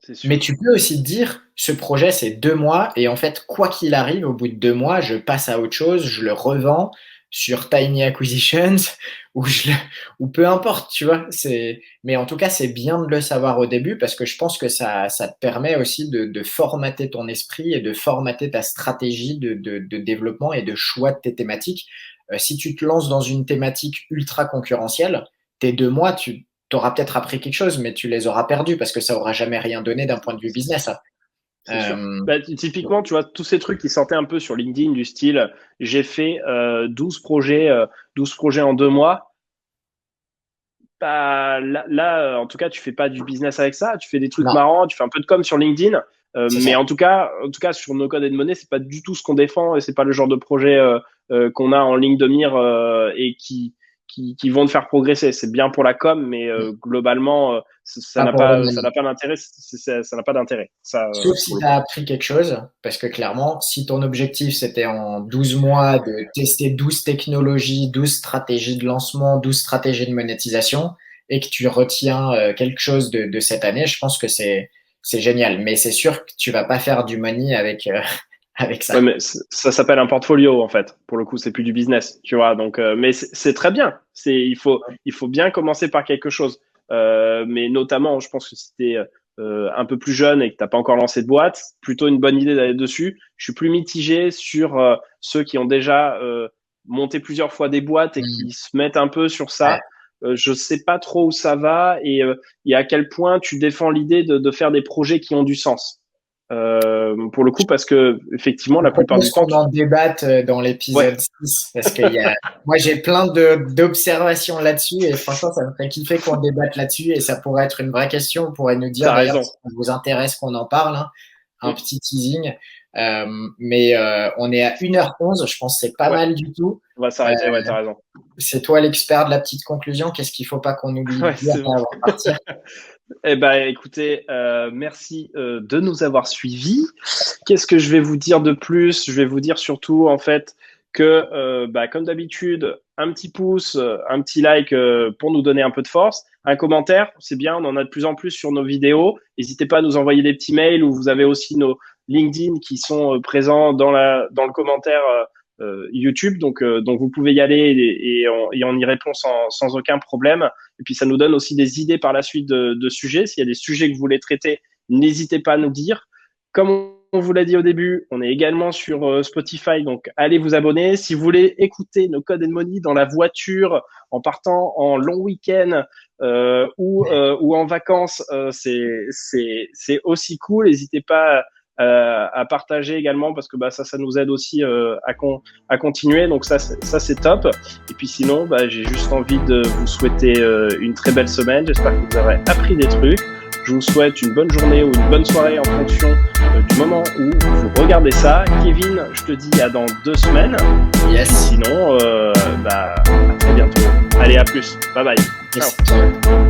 c'est Mais sûr. tu peux aussi te dire, ce projet, c'est 2 mois, et en fait, quoi qu'il arrive, au bout de 2 mois, je passe à autre chose, je le revends, sur Tiny Acquisitions ou peu importe, tu vois. Mais en tout cas, c'est bien de le savoir au début parce que je pense que ça te permet aussi de formater ton esprit et de formater ta stratégie de développement et de choix de tes thématiques. Si tu te lances dans une thématique ultra concurrentielle, tes 2 mois, tu auras peut-être appris quelque chose, mais tu les auras perdus parce que ça aura jamais rien donné d'un point de vue business. C'est sûr. Typiquement, tu vois, tous ces trucs qui sortaient un peu sur LinkedIn du style j'ai fait 12 projets en 2 mois. Là, en tout cas, tu fais pas du business avec ça. Tu fais des trucs marrants, tu fais un peu de com sur LinkedIn. Mais en tout cas, sur No Code and Money, c'est pas du tout ce qu'on défend et c'est pas le genre de projet qu'on a en ligne de mire et qui vont te faire progresser. C'est bien pour la com, mais globalement, ça n'a pas d'intérêt. Ça n'a pas d'intérêt. Sauf si tu as appris quelque chose, parce que clairement, si ton objectif c'était en 12 mois de tester 12 technologies, 12 stratégies de lancement, 12 stratégies de monétisation, et que tu retiens quelque chose de cette année, je pense que c'est génial. Mais c'est sûr que tu vas pas faire du money avec ça. Ouais, mais ça s'appelle un portfolio en fait. Pour le coup, c'est plus du business, tu vois. Donc, mais c'est très bien. Il faut bien commencer par quelque chose. Mais notamment, je pense que si t'es un peu plus jeune et que t'as pas encore lancé de boîte, plutôt une bonne idée d'aller dessus. Je suis plus mitigé sur ceux qui ont déjà monté plusieurs fois des boîtes et qui se mettent un peu sur ça. Je sais pas trop où ça va et à quel point tu défends l'idée de faire des projets qui ont du sens. Pour le coup, parce que effectivement, la plupart du temps, qu'on en débatte dans l'épisode 6, parce que moi j'ai plein d'observations là-dessus et franchement, ça me ferait kiffer qu'on débatte là-dessus et ça pourrait être une vraie question. On pourrait nous dire d'ailleurs si ça vous intéresse qu'on en parle, hein, un petit teasing. Mais on est à 1h11, je pense que c'est pas mal du tout. On va s'arrêter, t'as raison. C'est toi l'expert de la petite conclusion. Qu'est-ce qu'il faut pas qu'on oublie de dire avant de partir? Eh ben, écoutez, merci de nous avoir suivis. Qu'est-ce que je vais vous dire de plus? Je vais vous dire surtout, en fait, que, comme d'habitude, un petit pouce, un petit like pour nous donner un peu de force. Un commentaire, c'est bien, on en a de plus en plus sur nos vidéos. N'hésitez pas à nous envoyer des petits mails où vous avez aussi nos LinkedIn qui sont présents dans le commentaire YouTube, donc vous pouvez y aller et on y répond sans aucun problème. Et puis ça nous donne aussi des idées par la suite de sujets. S'il y a des sujets que vous voulez traiter, n'hésitez pas à nous dire. Comme on vous l'a dit au début, on est également sur Spotify, donc allez vous abonner. Si vous voulez écouter No Code and Money dans la voiture, en partant en long week-end ou en vacances, c'est aussi cool. N'hésitez pas à partager également parce que ça nous aide aussi à continuer, donc ça c'est top. Et puis sinon j'ai juste envie de vous souhaiter une très belle semaine. J'espère que vous aurez appris des trucs. Je vous souhaite une bonne journée ou une bonne soirée en fonction du moment où vous regardez ça. Kevin, je te dis à dans 2 semaines. Yes. Et sinon à très bientôt. Allez, à plus, bye bye. Yes. Ciao.